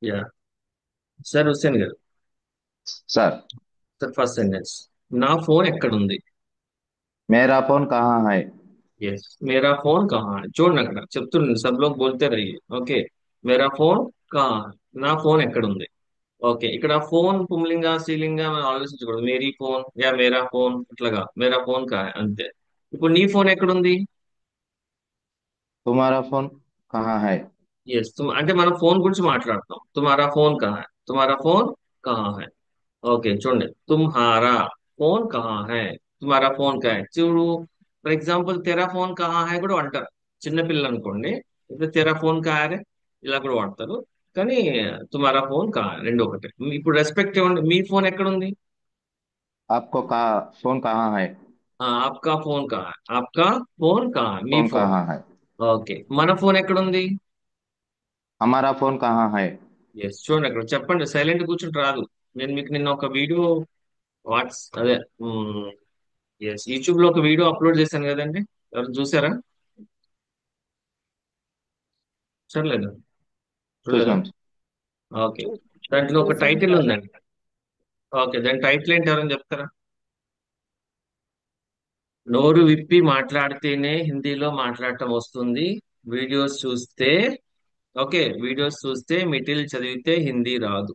Yeah sir Hussain గారు. Sir. Sir first sentence. నా phone ఎక్కడుంది? मेरा फोन कहाँ है? ఎస్, మేరా ఫోన్ కహా హై. చూడండి అక్కడ చెప్తున్నాను, సబ్ లోగ్ బోల్తే రహియే. ఓకే, మేరా ఫోన్ కహా హై. నా ఫోన్ ఎక్కడుంది? ఓకే, ఇక్కడ ఫోన్ పుంలింగా స్త్రీలింగా మనం ఆలోచించకూడదు. మేరీ ఫోన్ యా మేరా ఫోన్ అట్లాగా, మేరా ఫోన్ కా హై అంతే. ఇప్పుడు నీ ఫోన్ ఎక్కడుంది? तुम्हारा फोन कहाँ है? ఎస్, అంటే మనం ఫోన్ గురించి మాట్లాడతాం. తుమారా ఫోన్ కహా హై, తుమారా ఫోన్ కహా హై. ఓకే చూడండి, తుమ్హారా ఫోన్ కహా హై, తుమారా ఫోన్ కా హై. చూడు, ఫర్ ఎగ్జాంపుల్ తెరా ఫోన్ కహా హై కూడా అంటారు. చిన్నపిల్లలు అనుకోండి, ఇప్పుడు తెరా ఫోన్ కా హై ఇలా కూడా వాడతారు. కానీ తుమారా ఫోన్ కా హై రెండు ఒకటే. ఇప్పుడు రెస్పెక్ట్ ఇవ్వండి, మీ ఫోన్ ఎక్కడుంది? आपको कहाँ फोन कहाँ है? ఆప్కా ఫోన్ కా హై, ఆప్కా ఫోన్ కా హై, మీ फोन ఫోన్. कहाँ है? ఓకే, మన ఫోన్ ఎక్కడుంది? हमारा फोन कहाँ है? ఎస్, చూడండి అక్కడ చెప్పండి, సైలెంట్ కూర్చుంటే రాదు. నేను మీకు నిన్న ఒక వీడియో అదే ఎస్ యూట్యూబ్ లో ఒక వీడియో అప్లోడ్ చేశాను కదండి, ఎవరు చూసారా? చూడలేదు, చూడలేదా? सुषम। ఓకే, దాంట్లో ఒక టైటిల్ ఉందండి. ఓకే, దాని టైటిల్ ఏంటి ఎవరైనా చెప్తారా? నోరు విప్పి మాట్లాడితేనే హిందీలో మాట్లాడటం వస్తుంది. వీడియోస్ చూస్తే ఓకే, వీడియోస్ చూస్తే మిటిల్ చదివితే హిందీ రాదు.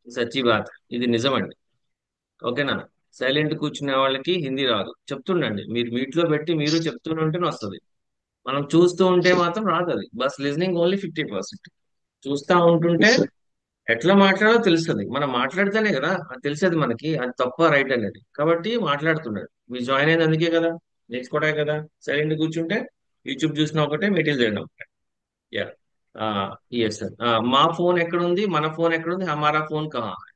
సచ్చి బాత్, ఇది నిజమండి. ఓకేనా? సైలెంట్ కూర్చునే వాళ్ళకి హిందీ రాదు చెప్తుండండి. మీరు మీట్లో పెట్టి మీరు చెప్తుంటే వస్తుంది. మనం చూస్తూ ఉంటే మాత్రం రాదు. అది బస్ లిజనింగ్ ఓన్లీ 50%. చూస్తా ఉంటుంటే इस ఎట్లా మాట్లాడాలో తెలుస్తుంది. మనం మాట్లాడితేనే కదా అది తెలిసేది మనకి, అది తప్ప రైట్ అనేది. కాబట్టి మాట్లాడుతున్నాడు, మీరు జాయిన్ అయింది అందుకే కదా, నేర్చుకోవడానికి కదా. సైలెంట్ కూర్చుంటే యూట్యూబ్ చూసినా ఒకటే, మెటీరియల్ చేయడం ఒకటే. Yeah, yes sir. మా ఫోన్ ఎక్కడుంది, మన ఫోన్ ఎక్కడుంది, హమారా ఫోన్ కహా హై.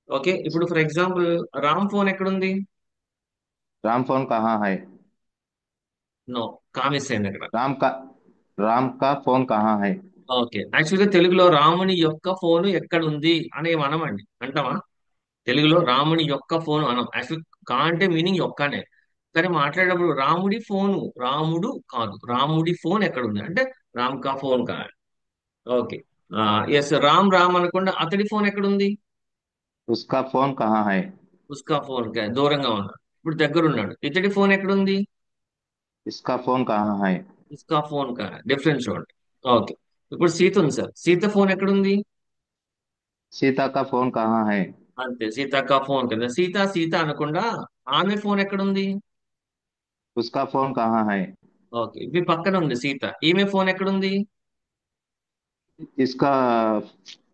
ఓకే, ఇప్పుడు ఫర్ ఎగ్జాంపుల్ రామ్ ఫోన్ ఎక్కడుంది? राम फोन कहाँ है? నో, కామిస్ అయింది అక్కడ. राम का फोन कहाँ है? ఓకే, యాక్చువల్గా తెలుగులో రాముని యొక్క ఫోను ఎక్కడుంది అని మనమండి అంటామా? తెలుగులో రాముని యొక్క ఫోన్ అనం. యాక్చువల్ కా అంటే మీనింగ్ యొక్కనే. కానీ మాట్లాడేటప్పుడు రాముడి ఫోను, రాముడు కాదు, రాముడి ఫోన్ ఎక్కడ ఉంది అంటే రామ్ కా ఫోన్ కా. ఓకే, ఎస్, రామ్ రామ్ అనకుండా అతడి ఫోన్ ఎక్కడుంది? उसका फोन कहाँ है? ఉస్కా ఫోన్ కా, దూరంగా ఉన్నాడు. ఇప్పుడు దగ్గర ఉన్నాడు, ఇతడి ఫోన్ ఎక్కడుంది? इसका फोन कहाँ है? ఉస్కా ఫోన్ కా, డిఫరెన్స్ చూడండి. ఓకే, ఇప్పుడు సీత ఉంది సార్, సీత ఫోన్ ఎక్కడుంది? सीता का फोन కहाँ है? అంతే, సీతక్క ఫోన్ కదా. సీత సీత అనకుండా ఆమె ఫోన్ ఎక్కడుంది? उसका फोन कहाँ है? ఓకే, ఇవి పక్కన ఉంది సీత, ఈమె ఫోన్ ఎక్కడుంది? इसका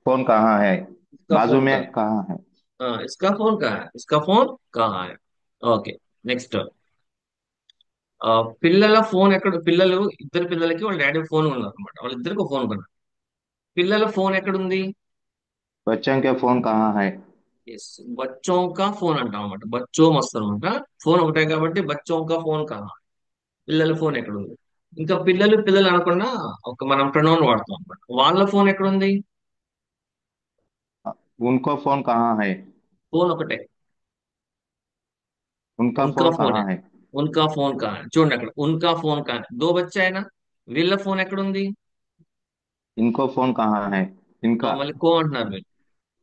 फोन कहाँ है? इसका बाजू फोन में का, कहाँ है? हाँ इसका फोन कहाँ है, इसका फोन कहाँ है. Okay, next. పిల్లల ఫోన్ ఎక్కడ? పిల్లలు ఇద్దరు పిల్లలకి వాళ్ళ డాడీ ఫోన్ ఉన్నారు అనమాట, వాళ్ళిద్దరికి ఒక ఫోన్ కొన్నారు. పిల్లల ఫోన్ ఎక్కడుంది? बच्चों के फोन कहाँ है? ఎస్, బచ్చోంకా ఫోన్ అంటాం అనమాట. బచ్చోం వస్తుంది అనమాట. ఫోన్ ఒకటే కాబట్టి బచ్చోంకా ఫోన్ కహా. పిల్లల ఫోన్ ఎక్కడుంది? ఇంకా పిల్లలు పిల్లలు అనకుండా ఒక మనం ప్రొనౌన్ వాడతాం అనమాట. వాళ్ళ ఫోన్ ఎక్కడుంది? उनको फोन कहाँ है? ఫోన్ ఒకటే, उनका उनका फोन फोन है. कहाँ है? उनका फोन कहाँ है చూడండి అక్కడ, उनका फोन कहाँ है, దో బచ్చా అయినా. వీళ్ళ ఫోన్ ఎక్కడుంది? इनको फोन कहाँ है? इनका మళ్ళీ కో అంటున్నారు మీరు.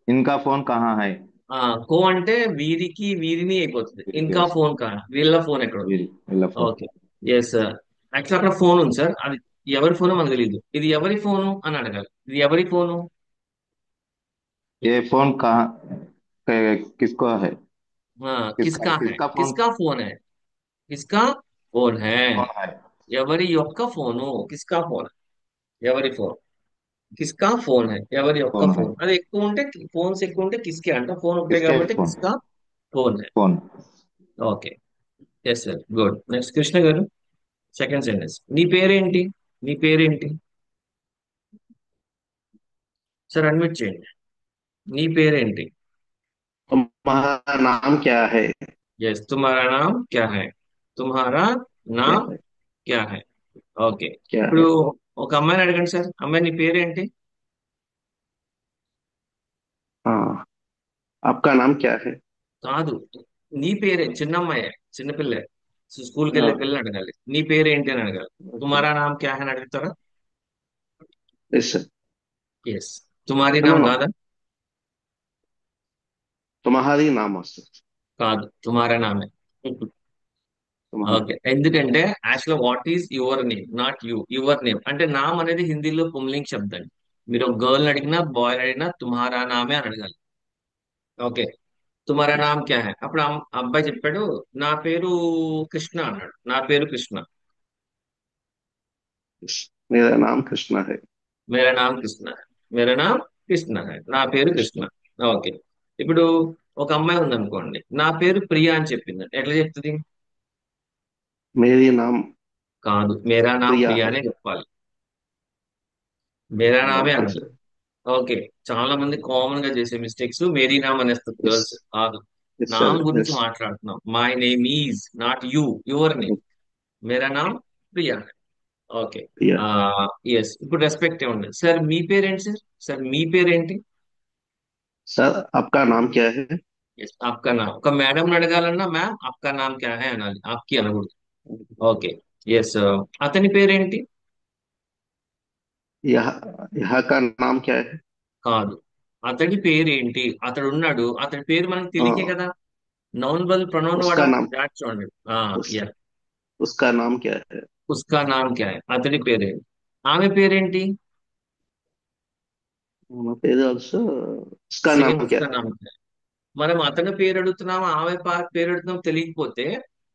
इनका फोन कहाँ है? ఆ, కో అంటే వీరికి వీరిని అయిపోతుంది. వీరికి ఇంకా ఫోన్ వస్తుంది. కా, వీళ్ళ ఫోన్ ఎక్కడ ఉంది? వీళ్ళ phone. Okay, yes sir. Actual అక్కడ ఫోన్ ఉంది సార్, అది ఎవరి ఫోనో మనకు తెలియదు. ఇది ఎవరి ఫోను అని అడగాలి. ఇది ఎవరి ఫోను? ये फोन कहाँ किसको है? किसका కిస్కా హై, किसका फोन కిస్కా ఫోన్ హై, కిస్కా ఫోన్ హై. कौन है? ఎవరి యొక్క ఫోను, కిస్కా ఫోన్, ఎవరి ఫోన్. కిస్కా ఫోన్ హై, ఎవరి యొక్క कौन है? ఫోన్. అది ఎక్కువ ఉంటే, ఫోన్స్ ఎక్కువ ఉంటే కిస్కే అంట. ఫోన్ ఒకటే किसके కాబట్టి फोन? కిస్కా ఫోన్ హై. Phone. Okay, yes sir, good. Next Krishna garu, second sentence. నీ పేరేంటి? నీ పేరేంటి? సార్ అడ్మిట్ చేయండి. నీ పేరేంటి? तुम्हारा नाम क्या है? ఎస్, తుమ్హారా నామ్ క్యా హై, తుమ్హారా क्या నామ్ है? క్యా హై. ఓకే, क्या ఇప్పుడు है? ఒక అమ్మాయిని అడగండి సార్, అమ్మాయి నీ పేరేంటి? हाँ। आपका नाम क्या है? కాదు, నీ పేరే, చిన్న అమ్మాయి, చిన్నపిల్ల, స్కూల్కి వెళ్ళే हाँ। పిల్లని అడగాలి. నీ పేరేంటి అని అడగాలి. తుమ్హారా నామ్ క్యా హై అని అడుగుతారా? Yes sir. ఎస్. తుమారి नो నామ్ नो, కాదా? तुम्हारी नाम वस्तु। కాదు, తుమారా నామే. तुम्हारा। ఓకే, ఎందుకంటే actual what is your name, not you. Your name అంటే నామ్ అనేది హిందీలో పుంలింగ్ శబ్దం. మీరు ఒక గర్ల్ అడిగినా బాయ్ అడిగినా తుమ్హారా నామే అని అడగాలి. ఓకే. తుమ్హారా నామ్ క్యా హై, అప్పుడు అబ్బాయి చెప్పాడు, నా పేరు కృష్ణ అన్నాడు. నా పేరు కృష్ణ. मेरा नाम कृष्णा है। మేరా నామ్ కృష్ణ హై. మేరా నామ్ కృష్ణ హై, నా పేరు కృష్ణ. कृष्णा। ఓకే. ఇప్పుడు ఒక అమ్మాయి ఉందనుకోండి, నా పేరు ప్రియా అని చెప్పింది, ఎట్లా చెప్తుంది? मेरी नाम కాదు, మేరా నామ్ प्रिया ప్రియా है। అనే చెప్పాలి. మేరా నామే అనాలి. कैसे? ఓకే. చాలా మంది కామన్ గా చేసే మిస్టేక్స్ మేరీ నామ్ అనేస్తారు इस గర్ల్స్. కాదు, इससे నామ్ గురించి इस మాట్లాడుతున్నాం. My name is, not you. Your name. Mera NAM Priya. Okay. प्रिया। ఆ ఎస్. ఇప్పుడు రెస్పెక్ట్ ఏముంది సార్, మీ పేరేంటి సార్? సార్ మీ పేరేంటి? सर आपका नाम क्या है? ఎస్, ఆప్కా నామ్. ఒక మేడం అడగాలన్నా మ్యామ్ ఆప్కా నామ్ క్యా హై అనాలి, ఆప్కి అనకూడదు. ఓకే. ఎస్. అతని పేరేంటి? यहाँ का नाम क्या है? కాదు, అతడి పేరేంటి. అతడు ఉన్నాడు, అతడి పేరు మనకు తెలియకే हाँ, కదా. నౌన్ బదులు ప్రొనౌన్ उसका వాడాలి. नाम దాట్ చూడండి. उस యా. उसका नाम क्या है? ఉస్కా నామ్ క్యా హై, అతడి పేరేంటి. ఆమె పేరేంటి? मेरे also उसका సేమ్ नाम क्या ఉస్కా है? నామ్ క్యా హై. మనం అతని పేరు అడుగుతున్నామా ఆమె పేరు అడుగుతున్నాం తెలియకపోతే,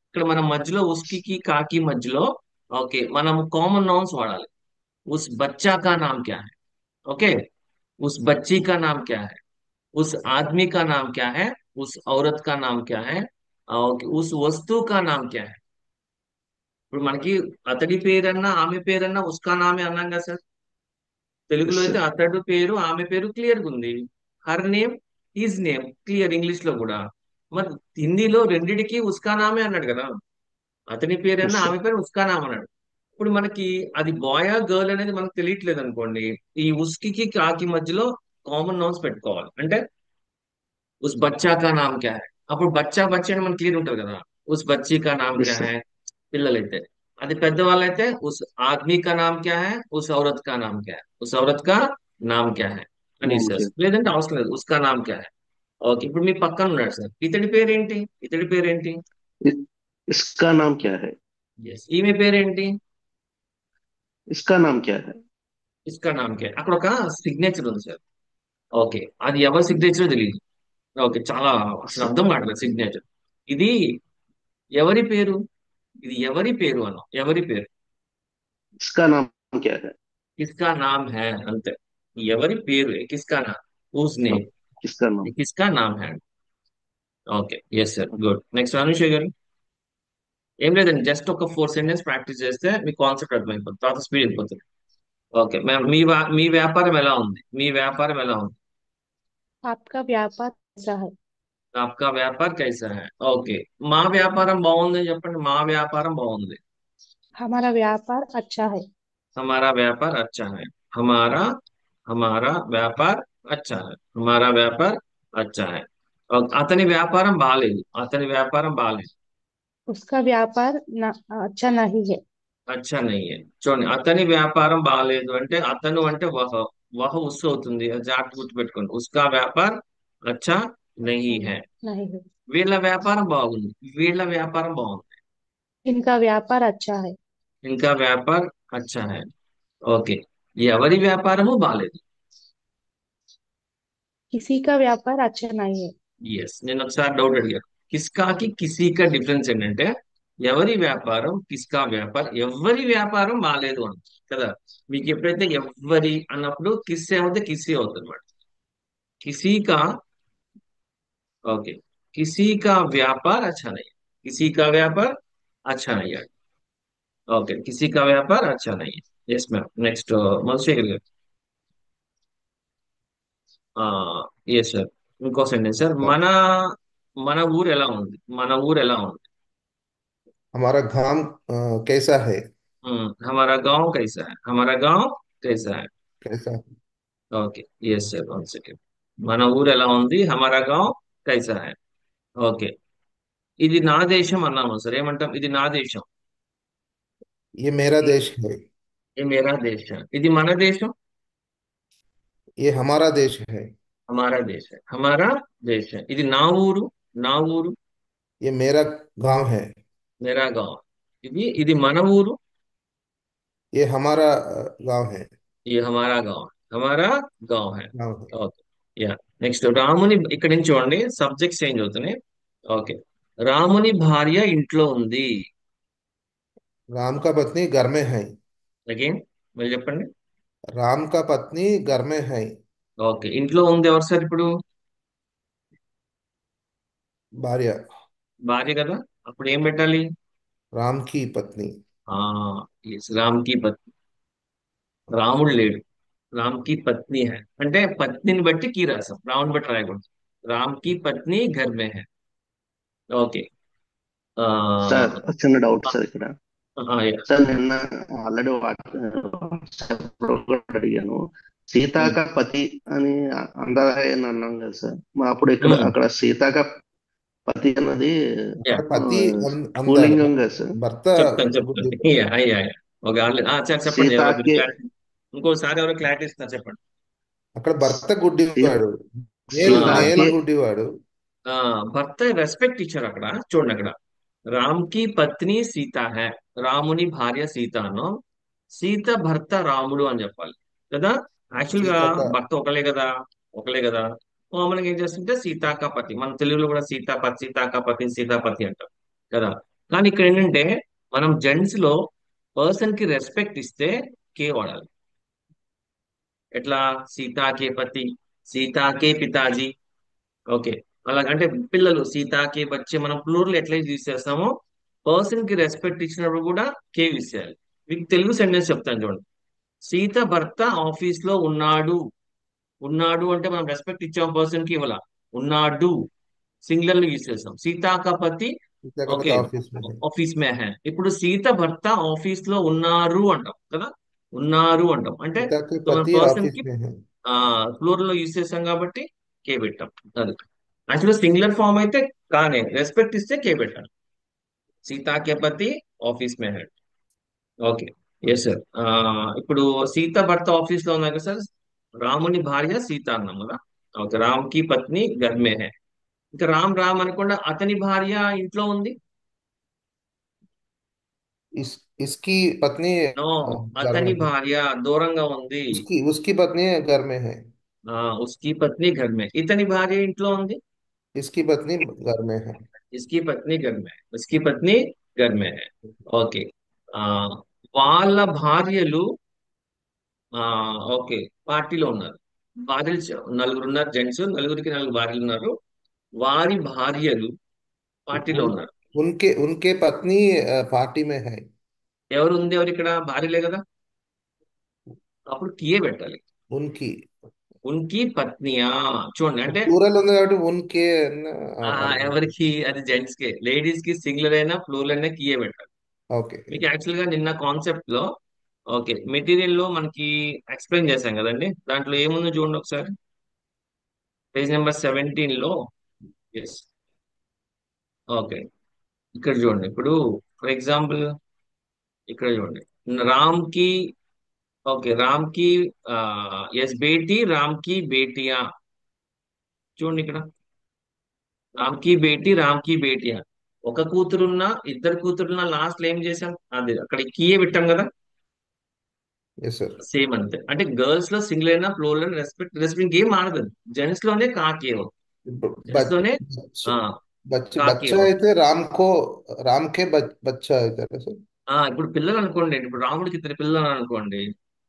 ఇక్కడ మనం మధ్యలో ఉస్కి కాకి మధ్యలో, ఓకే, మనం కామన్ నౌన్స్ వాడాలి. ఉస్ బచ్చా కా నామ్ క్యా హై. ఓకే. उस बच्ची का नाम क्या है? उस आदमी का नाम क्या है? उस औरत का नाम क्या है? और उस वस्तु का नाम क्या है? ఇప్పుడు మనకి అతడి పేరన్నా ఆమె పేరన్నా ఉస్కా నామే అన్నాం కదా సార్. తెలుగులో इससे అయితే అతడు పేరు ఆమె పేరు క్లియర్ గా ఉంది. Her name, his name clear English లో కూడా. మరి హిందీలో రెండిటికి ఉస్కా నామే అన్నాడు కదా. అతని పేరన్నా इससे ఆమె పేరు ఉస్కా నామ్ అన్నాడు. ఇప్పుడు మనకి అది బాయ్ గర్ల్ అనేది మనకు తెలియట్లేదు అనుకోండి, ఈ ఉస్కి కాకి మధ్యలో కామన్ నౌన్స్ పెట్టుకోవాలి. అంటే उस बच्चा का नाम क्या है. అప్పుడు బచ్చా బచ్చా అని మనకి క్లియర్ ఉంటుంది కదా. ఉస్ బచ్చీ కా నామ్ క్యా इससे హై. పిల్లలైతే. అది పెద్దవాళ్ళైతే ఉస్ ఆద్మీ కా నామ్ క్యా హై, ఉస్ ఔరత్ కా నామ్ క్యా హై, ఉస్ ఔరత్ కా నామ్ క్యా హై అని नाम సార్. क्या లేదంటే అవసరం లేదు, ఉస్కా నామ్ క్యా హై. ఓకే. ఇప్పుడు మీ పక్కన ఉన్నాడు సార్, ఇతడి పేరేంటి? ఇతడి పేరేంటి? है? इसका नाम क्या है? ఎస్. ఈమె పేరేంటి? इसका नाम क्या है? ఇస్కా నామ్ క్యా హై. అక్కడ ఒక సిగ్నేచర్ ఉంది సార్. ఓకే. అది ఎవరి సిగ్నేచర్ తెలియదు. ఓకే, చాలా అసలు इस, అర్థం కావట్లేదు సిగ్నేచర్. ఇది ఎవరి పేరు? ఇది ఎవరి పేరు అన్న, ఎవరి పేరు? इसका नाम क्या है? किसका नाम है అంతే. ఎవరి పేరు, కిస్కా నామ్, హూస్ నేమ్, किसका नाम? కిస్కా నామ్ है. Okay. Yes sir, good. Next Anusha గారు. ఏం లేదండి, జస్ట్ ఒక 4 సెంటెన్స్ ప్రాక్టీస్ చేస్తే మీ కాన్సెప్ట్ అర్థమైపోతుంది, తర్వాత స్పీడ్ అయిపోతుంది. ఓకే మ్యామ్, మీ వ్యాపారం ఎలా ఉంది? మీ వ్యాపారం ఎలా ఉంది? आपका व्यापार कैसा है? आपका వ్యాపాर कैसा है. ఓకే. మా వ్యాపారం బాగుంది అని చెప్పండి. మా వ్యాపారం బాగుంది. हमारा व्यापार अच्छा है। हमारा व्यापार अच्छा है. हमारा हमारा వ్యాపార్ అచ్చా హై. हमारा వ్యాపార్ అచ్చా హై. అతని వ్యాపారం బాలేదు. అతని వ్యాపారం బాలేదు. उसका व्यापार अच्छा नहीं है। అచ్చా నహీ హై. చూడండి, అతని వ్యాపారం బాలేదు అంటే అతను అంటే వహ. వహ ఉస్ అవుతుంది, అది జాగ్రత్త గుర్తుపెట్టుకోండి. ఉస్కా వ్యాపార్ అచ్చా నహీ अच्छा హై. नहीं है। వీళ్ళ వ్యాపారం బాగుంది. వీళ్ళ వ్యాపారం బాగుంది. इनका व्यापार अच्छा है। ఇంకా వ్యాపార్ అచ్చా హై. ఓకే. ఎవరి వ్యాపారము బాలేదు. किसी का व्यापार अच्छा नहीं है। ఎస్. నేను ఒకసారి డౌట్ అడిగాను, కిస్కాకి కిసీకా డిఫరెన్స్ ఏంటంటే, ఎవరి వ్యాపారం కిస్కా వ్యాపారం, ఎవరి వ్యాపారం బాలేదు అని కదా. మీకు ఎప్పుడైతే ఎవరి అన్నప్పుడు కిస్ ఏమైతే కిసీ అవుతుంది అనమాట. కిసీకా. ఓకే. కిసీకా వ్యాపార్ అచ్చా నహీ. కిసీకా వ్యాపార్ అచ్చా నహీ. ఓకే. కిసీకా వ్యాపార్ అచ్చా నహీ. Yes ma'am. నెక్స్ట్ మధుశేఖర్ గారు. Yes sir. ఇంకో సెంటెన్స్ సార్. हाँ, మన ఊరు ఎలా ఉంది? మన ఊరు ఎలా ఉంది? हमारा गांव कैसा है? हमारा गांव कैसा है. हमारा गांव कैसा है. कैसा है? ఓకే. Yes sir, 1 second. మన ఊరు ఎలా ఉంది, హమారా గాంవ్ కైసా హై. ఓకే. ఇది నా దేశం అన్నాము సార్, ఏమంటాం? ఇది నా దేశం. ये मेरा देश है। ఇది మేరా దేశం. ఇది మన దేశం. ये हमारा देश है। हमारा देश है, हमारा देश है। ఇది నా ఊరు, నా ఊరు, ये मेरा गांव है। मेरा गांव। ఇది మన ఊరు, ये हमारा गांव है। ये हमारा गांव है, हमारा गांव है। गांव है। ఓకే, యా, నెక్స్ట్ రాముని ఇక్కడ నుంచి చూడండి, సబ్జెక్ట్స్ చేంజ్ అవుతున్నాయి. ఓకే, రాముని భార్య ఇంట్లో ఉంది. राम का पत्नी घर में है। అగైన్, మళ్ళీ చెప్పండి. राम का पत्नी घर में है। ఓకే, ఇంట్లో ఉంది ఎవరు సార్ ఇప్పుడు? भार्या। భార్య కదా, అప్పుడు ఏం పెట్టాలి? राम की पत्नी। ఆ, రామ్ కి పత్ని. రాముడు లేడు, రామ్ కి పత్ని హై అంటే పత్నిని బట్టి కీ రాసాం, రాముని బట్టి రాయకూడదు. రామ్ కి పత్ని ఘర్ మే హై. ఓకే. ఆ, సార్ చిన్న డౌట్ సార్ ఇక్కడ. యా. సార్ నిన్న ఆల్రెడీ వాట్సాప్లో కూడా అడిగాను. సీతాక పతి అని అందరూ అన్నాం కదా సార్. అప్పుడు ఇక్కడ అక్కడ సీతాక పతి అన్నది యా, అక్కడ పతి అందరు స్ఫూలింగం కదా సార్. భర్త చెప్తాను గుడ్డి. చెప్తాను. Yeah, yeah, yeah. Okay, sir చెప్పండి, ఎవరు సీతాకి క్లారిటీ, ఇంకోసారి ఎవరు క్లారిటీ ఇస్తున్నారు చెప్పండి. అక్కడ భర్త సీ- గుడ్డివాడు. నేలు సీతాకి గుడ్డివాడు. ఆ, భర్త రెస్పెక్ట్ ఇచ్చారు అక్కడ, చూడండి అక్కడ. రామ్ కి పత్ని సీత హై, రాముని భార్య సీతను, సీత భర్త రాముడు అని చెప్పాలి కదా. యాక్చువల్ గా సీతక భర్త ఒకలే కదా, ఒకలే కదా. మామూలుగా ఏం చేస్తుంటే సీతాకాపతి, మన తెలుగులో కూడా సీతాపతి, సీతాకాపతి, సీతాపతి అంటాం కదా. కానీ ఇక్కడ ఏంటంటే మనం జెంట్స్ లో పర్సన్ కి రెస్పెక్ట్ ఇస్తే కే వాడాలి. ఎట్లా? సీతాకే పతి, సీతాకే పితాజీ. ఓకే, అలాగంటే పిల్లలు సీతాకే బచ్చే, మనం ప్లూరల్ ఎట్లా యూజ్ చేస్తామో పర్సన్ కి రెస్పెక్ట్ ఇచ్చినప్పుడు కూడా కే యూజ్ చేయాలి. మీకు తెలుగు సెంటెన్స్ చెప్తాను చూడండి. సీత భర్త ఆఫీస్ లో ఉన్నాడు. ఉన్నాడు అంటే మనం రెస్పెక్ట్ ఇచ్చాం, పర్సన్ కి ఇవ్వాల. ఉన్నాడు సింగులర్ యూజ్ చేస్తాం. సీతా కా పతి సీతక ఓకే ఆఫీస్ में है। ఆఫీస్ మే హై. ఇప్పుడు సీత భర్త ఆఫీస్ లో ఉన్నారు అంటాం కదా, ఉన్నారు అంటాం అంటే सीता के మన पति పర్సన్ ऑफिस కి में है। ఫ్లోర్ లో యూజ్ చేస్తాం కాబట్టి కే పెట్టాం. అది యాక్చువల్గా సింగులర్ ఫామ్ అయితే కానే, రెస్పెక్ట్ ఇస్తే కే పెట్టాలి. సీతా కే పతి ఆఫీస్ మే హై. Okay, yes sir. ఇప్పుడు సీత భర్త ఆఫీస్ లో ఉన్నారు కదా సార్, రాముని భార్య సీత అన్నాం కదా. ఓకే, రామ్ కి పత్ని ఘర్ మే హై. ఇంకా రామ్ రామ్ అనకుండా అతని భార్య ఇంట్లో ఉంది. इसकी पत्नी నో, घर में అతని है। భార్య దూరంగా ఉంది. उसकी उसकी पत्नी घर में है। ఉస్కి పత్ని ఘర్ మే, ఇతని భార్య ఇంట్లో ఉంది. इसकी पत्नी घर में है। ఇస్కి పత్ని ఘర్ మే, ఉస్కి పత్ని ఘర్ మే హై. ఓకే. ఆ, వాళ్ళ భార్యలు ఆ ఓకే పార్టీలో ఉన్నారు. భార్యలు నలుగురు ఉన్నారు, జెంట్స్ నలుగురికి నలుగురు భార్యలు ఉన్నారు. వారి భార్యలు పార్టీలో उन ఉన్నారు. उनके उनके पत्नी पार्टी में है। ఎవరు ఉంది, ఎవరు ఇక్కడ? భార్యలే కదా, అప్పుడు కియే పెట్టాలి. उनकी ఉన్కి పత్నియా, చూడండి అంటే ప్లూరల్ ఉంది కాబట్టి ఉన్కే ఆ ఎవరికి, అది జెంట్స్ కి. లేడీస్ కి సింగులర్ అయినా ప్లూరల్ అయినా కియే పెట్టాలి. ఓకే మీకు యాక్చువల్ గా నిన్న కాన్సెప్ట్ లో ఓకే మెటీరియల్ లో మనకి ఎక్స్ప్లెయిన్ చేశాం కదండి, దాంట్లో ఏముందో చూడండి ఒకసారి, పేజ్ నెంబర్ 17 లో. ఎస్, ఓకే, ఇక్కడ చూడండి. ఇప్పుడు ఫర్ ఎగ్జాంపుల్ ఇక్కడ చూడండి, రామ్ కి ఓకే రామ్ కి ఎస్ బేటీ, రామ్ కి బేటియా. చూడండి ఇక్కడ, రామ్ కి బేటీ, రామ్ కి బేటియా. ఒక కూతురున్నా ఇద్దరు కూతురున్నా లాస్ట్ లో ఏం చేసాం, అది అక్కడ కీయే పెట్టాం కదా. ఎస్ సార్ సేమ్ అంతే, అంటే గర్ల్స్ లో సింగిల్ అయినా ఫ్లోర్ అయినా రెస్పెక్ట్ రెస్పెక్ట్ ఏం మారదు. జెంట్స్ లోనే కాకే, జెంట్స్ లోనే ఆ కాకే. బచ్చా అయితే రామ్ కే బచ్చా అవుతారా సార్? ఇప్పుడు పిల్లలు అనుకోండి, ఇప్పుడు రాముడికి ఇద్దరు పిల్లలు అనుకోండి,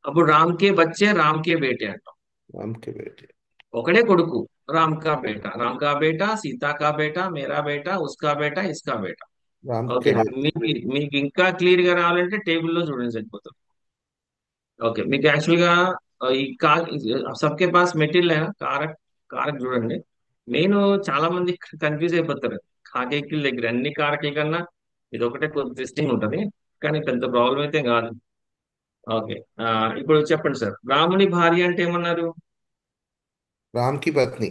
అప్పుడు రామ్ కే బచ్చే, రామ్ కే బేటే అంటాం. రామ్ కే బేటే। ఒకడే కొడుకు, రామ్ కా బేటా, రామ్ కా బేటా, సీతా కా బేటా, మేరా బేటా, ఉస్కా బేటా, ఇస్కా బేటా. రామ్ కే ఓకే, బేటే। మీకు మీకు ఇంకా క్లియర్ గా రావాలంటే టేబుల్లో చూడండి సరిపోతుంది. ఓకే, మీకు యాక్చువల్ గా ఈ కార్ సబ్కే పాస్ మెటీరియల్ అయినా కారక్, కారక్ చూడండి. నేను చాలా మంది కన్ఫ్యూజ్ అయిపోతారు కాకేకీల దగ్గర, అన్ని కారకుల కన్నా ఇది ఒకటే కొంచెం టెస్టింగ్ ఉంటది, కానీ పెద్ద ప్రాబ్లం అయితే కాదు. ఓకే, ఇప్పుడు చెప్పండి సార్, రాముని భార్య అంటే ఏమన్నారు? రామ్ కి పత్ని।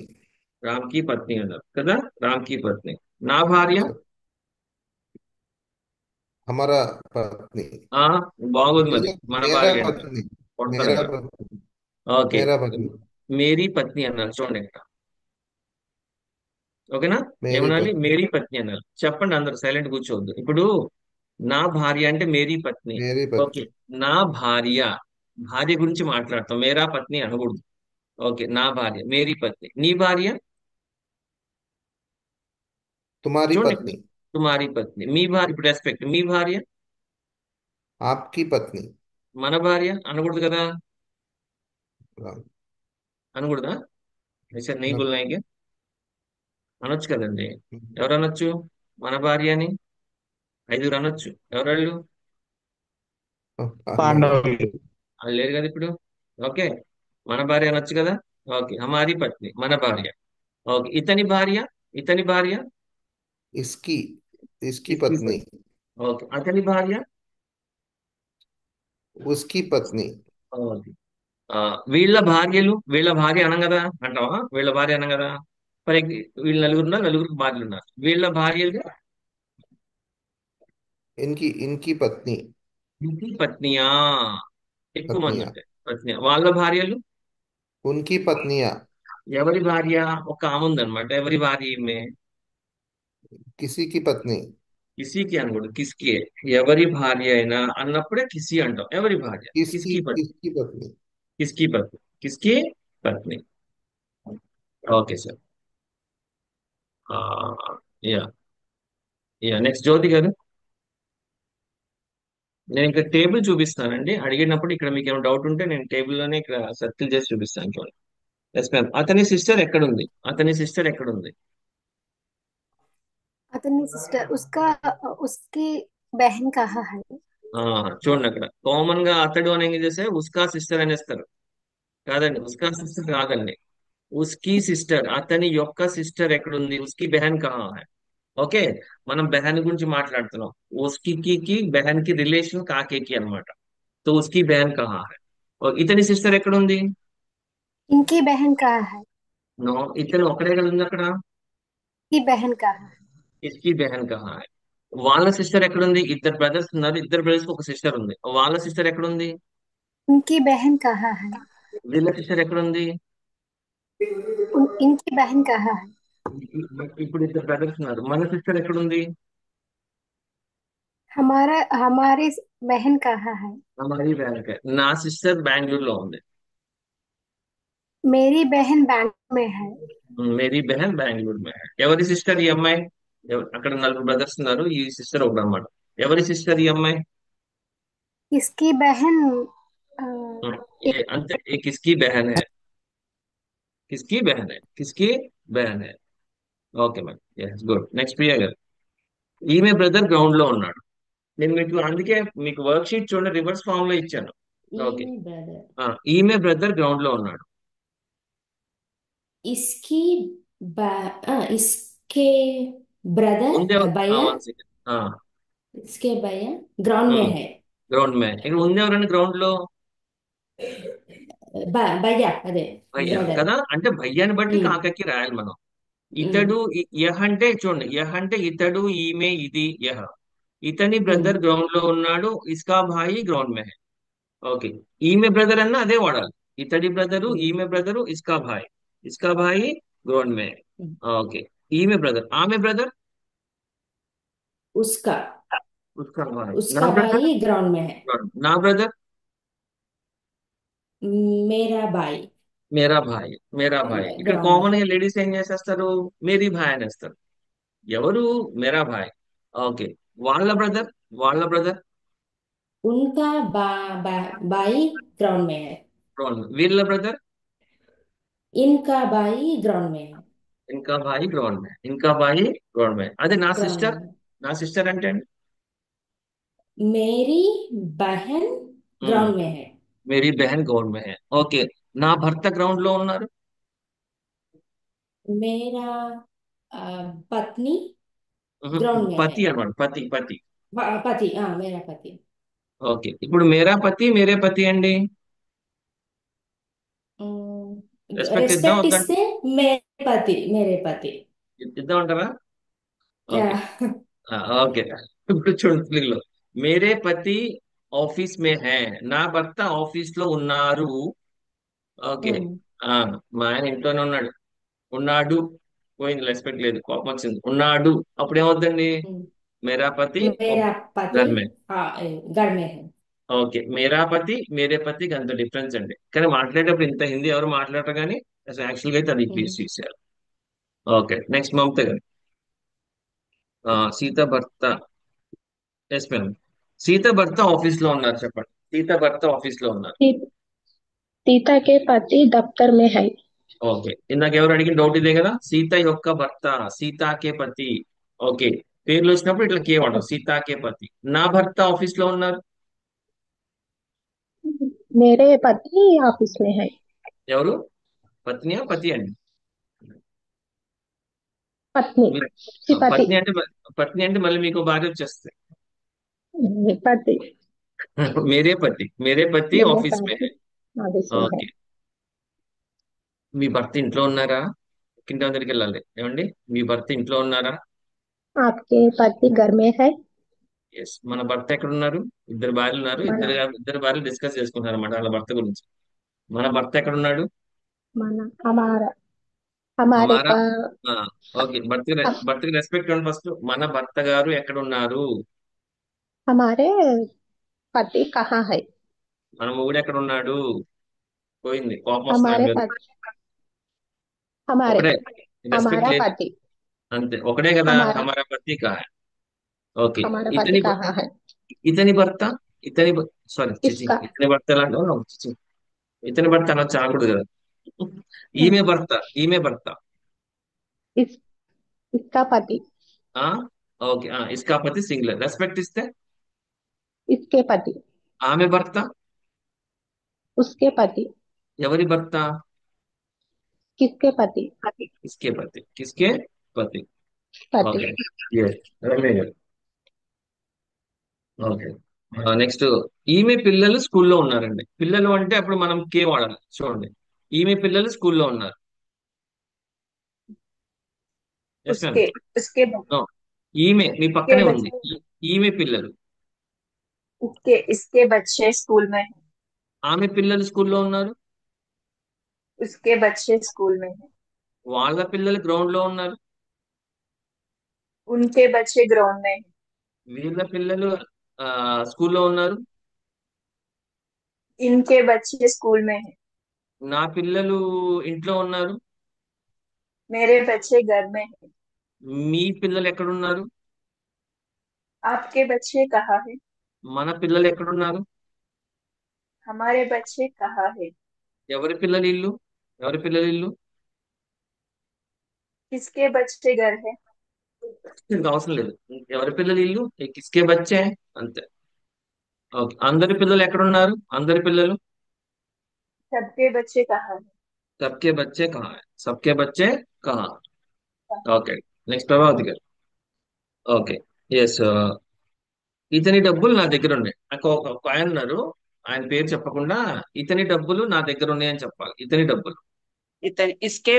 రామ్ కి పత్ని అన్నారు కదా, రామ్ కి పత్ని. నా భార్య हमारा पत्नी। ఆ బాగుంది మరి, मेरा మన मेरा భార్య అంటే पत्नी। కొడతారు मेरा ఇంకా. पत्नी। ఓకే, मेरा पत्नी। మేరీ పత్ని అన్నారు చూడండి ఇక్కడ. ఓకేనా? मेरी ఏమనాలి? पत्नी। మేరీ పత్ని అన్నారు. చెప్పండి, అందరు సైలెంట్ కూర్చోవద్దు. ఇప్పుడు నా భార్య అంటే మేరీ పత్ని. मेरी ఓకే. पत्नी। నా భార్య, భార్య గురించి మాట్లాడతాం, మేరా పత్ని అనకూడదు. ఓకే, నా భార్య మేరీ పత్ని. నీ భార్య तुम्हारी చూడండి ఇక్కడ. पत्नी। తుమారీ పత్ని. మీ భార్య, ఇప్పుడు రెస్పెక్ట్, మీ భార్య, आपकी पत्नी। మన భార్య అనకూడదు కదా? हाँ, అనకూడదా? ऐसा नहीं हाँ, बोलना है क्या? అనొచ్చు కదండి. ఎవరు అనొచ్చు? మన భార్య అని ఐదుగురు అనొచ్చు. ఎవరాళ్ళు? नहीं। పాండవులు. వాళ్ళు లేరు కదా ఇప్పుడు. ఓకే, మన భార్య అనొచ్చు కదా. ఓకే, హమారీ పత్ని, మన భార్య. ఓకే, ఇతని భార్య, ఇతని భార్య, इसकी इसकी इसकी पत्नी। पत्नी. ఓకే, అతని భార్య. उसकी पत्नी। ఓకే. ఆ, వీళ్ళ భార్యలు, వీళ్ళ భార్య అనం కదా అంటావా? వీళ్ళ భార్య అనం కదా. ఫర్ వీళ్ళు నలుగురు ఉన్నారు, నలుగురికి భార్యలు ఉన్నారు. వీళ్ళ భార్యలు, इनकी इनकी पत्नी। ఇంటి పత్నియా, ఎక్కువ మంది पत्नियां। ఉంటాయి పత్ని. వాళ్ళ భార్యలు, उनकी पत्नियां। ఎవరి భార్య? ఒక ఆమె ఉందన్నమాట. ఎవరి భార్య ఈమె? किसी की पत्नी। కిసికి అనకూడదు, కిస్కి. ఎవరి భార్య అయినా అన్నప్పుడే కిసి అంటాం. ఎవరి భార్య? किसकी కిస్కి పత్ని. किसकी पत्नी। కిస్కి పత్ని, కిస్కి పత్ని. Okay sir. Ya, ya, next Jyoti garu. నేను ఇక్కడ టేబుల్ చూపిస్తానండి. అడిగినప్పుడు ఇక్కడ మీకు ఏమైనా డౌట్ ఉంటే నేను టేబుల్లోనే ఇక్కడ సర్కిల్ చేసి చూపిస్తాను చూడండి. Yes ma'am. అతని సిస్టర్ ఎక్కడుంది? అతని సిస్టర్ ఎక్కడుంది? अतनी सिस्टर उसका उसकी बहन कहाँ है? ఆ, చూడండి అక్కడ కామన్ గా అతడు అని ఏం చేస్తే ఉస్కా సిస్టర్ అనేస్తారు. కాదండి, ఉస్కా సిస్టర్ కాదండి. ఉస్కి సిస్టర్, అతని యొక్క సిస్టర్ ఎక్కడుంది? ఉస్కి బెహన్ కహా హై. ఓకే, మనం బెహన్ గురించి మాట్లాడుతున్నాం. ఉస్కి కి బెహన్ కి రిలేషన్ కాకే కి అనమాట. तो उसकी बहन कहाँ है? और ఇతని సిస్టర్ ఎక్కడుంది? इनकी बहन कहाँ है? నో, ఇతను ఒక్కడే కదా ఉంది అక్కడ. की बहन कहाँ है? ఇస్కి బెహన్ కహా హై. వాళ్ళ సిస్టర్ ఎక్కడుంది? ఇద్దరు బ్రదర్స్ ఉన్నారు, ఇద్దరు బ్రదర్స్ కి ఒక సిస్టర్ ఉంది. వాళ్ళ సిస్టర్ ఎక్కడుంది? उनकी बहन कहाँ है? వీళ్ళ సిస్టర్ ఎక్కడుంది? इनकी बहन कहाँ है? ఇప్పుడు ఇద్దరు బ్రదర్స్ ఉన్నారు, మన సిస్టర్ ఎక్కడుంది? हमारा हमारी बहन कहाँ है? हमारी बहन है, నా సిస్టర్ బెంగళూరులో ఉంది. मेरी बहन बैंगलोर में है. మేరీ బెహన్ బెంగళూరు మే హై. ఎవరి సిస్టర్ ఈ అమ్మాయి? అక్కడ నలుగురు బ్రదర్స్ ఉన్నారు, ఈ సిస్టర్ ఒకటి అనమాట. ఎవరి సిస్టర్ ఈ అమ్మాయి? इसकी बहन अ, అంతే, ఏ కిస్కి బెహన్ హై. కిస్కి బెహన్ హై, కిస్కి బెహన్ హై. Okay ma'am, yes, good. Next Priya garu. ఈమె బ్రదర్ గ్రౌండ్ లో ఉన్నాడు. నేను మీకు అందుకే మీకు వర్క్ షీట్ చూడండి, రివర్స్ ఫార్మ్ లో ఇచ్చాను. ఓకే. ఈమె బ్రదర్. ఈమె బ్రదర్ గ్రౌండ్ లో ఉన్నాడు. इसकी इसके ब्रदर ఉందే, भैया। One second. इसके भैया ग्राउंड में है। గ్రౌండ్ మే, ఇక్కడ ఉంది ఎవరండి గ్రౌండ్ లో? भैया अरे భయ్య ब्रदर। కదా, అంటే భయ్యాని బట్టి కాకకి రాయాలి మనం. ఇతడు, యహ్ అంటే చూడండి, యహ్ అంటే ఇతడు, ఈమె, ఇది యహ్. ఇతని బ్రదర్ గ్రౌండ్ లో ఉన్నాడు, ఇస్కా భాయి గ్రౌండ్ మే హై. ఓకే, ఈమె బ్రదర్ అన్న అదే వాడాలి. ఇతడి బ్రదరు, ఈమె బ్రదరు, ఇస్కా భాయ్, ఇస్కా భాయి గ్రౌండ్ మే. ఓకే, ఈమె బ్రదర్, ఆమె బ్రదర్, उसका ఉస్కా భాయ్. నా उसका బ్రదర్, भाई ग्राउंड में है। నా బ్రదర్, मेरा भाई మేరా భాయ్, మేరా భాయ్. ఇక్కడ ग्राउंड में కామన్ है। గా లేడీస్ ఏం చేసేస్తారు? మేరీ భాయ్ అనేస్తారు. ఎవరు? మేరా భాయ్. ఓకే, వాళ్ళ బ్రదర్, వాళ్ళ బ్రదర్ उनका भाई ग्राउंड में है। గ్రౌండ్, వీళ్ళ బ్రదర్, इनका भाई ग्राउंड में है। ఇంకా భాయి గ్రౌండ్ మే, ఇంకా భాయి గ్రౌండ్ మే. అదే నా ग्राउंड సిస్టర్. में నా సిస్టర్ అంటే అండి, मेरी बहन ఉమ్, ग्राउंड में है। మేరీ బెహన్ గ్రౌండ్ మే హై. ఓకే, నా భర్త గ్రౌండ్ లో ఉన్నారు. मेरा अ, पत्नी ఉహు, ग्राउंड में है। పతి అన్నమాట, పతి పతి. पति हाँ मेरा पति। ఓకే, ఇప్పుడు మేరా పతి, మేరే పతి అండి. రెస్పెక్ట్ ఇద్దాం రెస్పెక్ట్ వద్దండి? ఇస్తే मेरे पति मेरे पति। ఇద్దాం అంటారా? ఓకే. Yeah. ఓకే, ఇప్పుడు చూడండి తెలుగులో. మేరే పతి ఆఫీస్ మే హై, నా భర్త ఆఫీస్ లో ఉన్నారు. ఓకే, ఆ మా ఆయన ఇంట్లోనే ఉన్నాడు. ఉన్నాడు. పోయింది, రెస్పెక్ట్ లేదు, కోపం వచ్చింది. ఉన్నాడు. అప్పుడు ఏమవుద్దండి? हम्म, మేరా పతి मेरा पति ఘర్ మే. घर में है। ఓకే, మేరా పతి మేరే పతికి అంత డిఫరెన్స్ అండి. కానీ మాట్లాడేటప్పుడు ఇంత హిందీ ఎవరు మాట్లాడరు కానీ అసలు యాక్చువల్ గా అయితే అది हम्म, తీసేయాలి. ఓకే, నెక్స్ట్ మమత గారు. సీత భర్త. Yes madam. సీత భర్త ఆఫీస్ లో ఉన్నారు, చెప్పండి. సీత భర్త ఆఫీస్ లో ఉన్నారు. सी- सीता के पति दफ्तर में है। ఓకే, ఇందాక ఎవరు అడిగిన డౌట్ ఇదే కదా, సీత యొక్క భర్త, సీతాకే పతి. ఓకే, పేర్లు వచ్చినప్పుడు ఇట్లా కే వాడడం, సీతాకే పతి. నా భర్త ఆఫీస్ లో ఉన్నారు. मेरे पति ऑफिस में है। ఎవరు? పత్నియా పతి అండి? पत्नी। మీరు सी पति। పత్ని అంటే పత్ని అంటే మళ్ళీ మీకు భార్య వచ్చేస్తుంది. पति। మేరే పతి, మేరే పతి मेरे ఆఫీస్ మే హై. पति ऑफिस में है। ఓకే, మీ భర్త ఇంట్లో ఉన్నారా? కింద దగ్గరికి వెళ్ళాలి. ఏమండి, మీ భర్త ఇంట్లో ఉన్నారా? आपके पति घर में है। ఎస్, మన భర్త ఎక్కడ ఉన్నారు? ఇద్దరు భార్యలు ఉన్నారు. మన ఇద్దరు భార్యలు డిస్కస్ చేసుకుంటారు అనమాట వాళ్ళ భర్త గురించి. మన భర్త ఎక్కడ ఉన్నాడు? మన हमारा हमारे హమారా. पा ఆ, ఓకే, భర్తకి రెస్పెక్ట్ ఇవ్వండి ఫస్ట్. మన భర్త గారు ఎక్కడ ఉన్నారు? हमारे पति कहाँ है। మన మొగుడు ఎక్కడ ఉన్నాడు? పోయింది, కోపం వస్తుంది ఆయన हमारे మీద. पति हमारे ఒకడే, రెస్పెక్ట్ हमारा లేదు. पति అంతే, ఒకడే కదా, हमारा హమారా పతి కా. ఓకే, हमारा पति ఇతని कहाँ है। ఇతని భర్త. ఇతని సారీ చిచి, इसका ఇతని భర్త ఎలా అంటే చిచి, ఇతని భర్త అలా చాకూడదు కదా. ఈమె భర్త, ఈమె భర్త. इस इसका पति। ఆ ఓకే, ఇస్కా పతి సింగులర్, రెస్పెక్ట్ ఇస్తే. इसके पति। ఆమె భర్త. उसके पति। ఎవరి భర్త? किसके पति। కిస్కే పతి, కిస్కే పతి. पति। ఓకే, ఎస్, రమ్య గారు. Okay, next. ఈమె పిల్లలు స్కూల్లో ఉన్నారండి. పిల్లలు అంటే అప్పుడు మనం కే వాడాలి, చూడండి. ఈమె పిల్లలు స్కూల్లో ఉన్నారు. Yes ma'am. उसके उसके ఈమె మీ के పక్కనే ఉంది. बच्चे ఈమె పిల్లలు. उसके इसके बच्चे स्कूल में हैं। ఆమె పిల్లలు స్కూల్లో ఉన్నారు. उसके बच्चे स्कूल में हैं। వాళ్ళ పిల్లలు గ్రౌండ్ లో ఉన్నారు. उनके बच्चे ग्राउंड में हैं। వీళ్ళ పిల్లలు స్కూల్లో ఉన్నారు. इनके बच्चे स्कूल में हैं। నా పిల్లలు ఇంట్లో ఉన్నారు. मेरे बच्चे घर में हैं। మీ పిల్లలు ఎక్కడున్నారు? आपके बच्चे कहाँ हैं। మన పిల్లలు ఎక్కడున్నారు? हमारे बच्चे कहाँ हैं। ఎవరి పిల్లలు ఇల్లు? ఎవరి పిల్లలు ఇల్లు? किसके बच्चे घर है। ఇది అవసరం లేదు. ఎవరి పిల్లలు ఇల్లు, కిస్కే బచ్చే, అంతే. ఓకే, అందరి పిల్లలు ఎక్కడున్నారు? అందరి పిల్లలు. सबके बच्चे कहाँ हैं। సబ్కే బచ్చే కహా హై? సబ్కే బచ్చే కహా. ఓకే, నెక్స్ట్ ప్రభావతి గారు. Okay, yes. ఇతని డబ్బులు నా దగ్గర ఉన్నాయి. నాకు ఒక ఆయన ఉన్నారు, ఆయన పేరు చెప్పకుండా ఇతని డబ్బులు నా దగ్గర ఉన్నాయి అని చెప్పాలి. ఇతని డబ్బులు. इतने इसके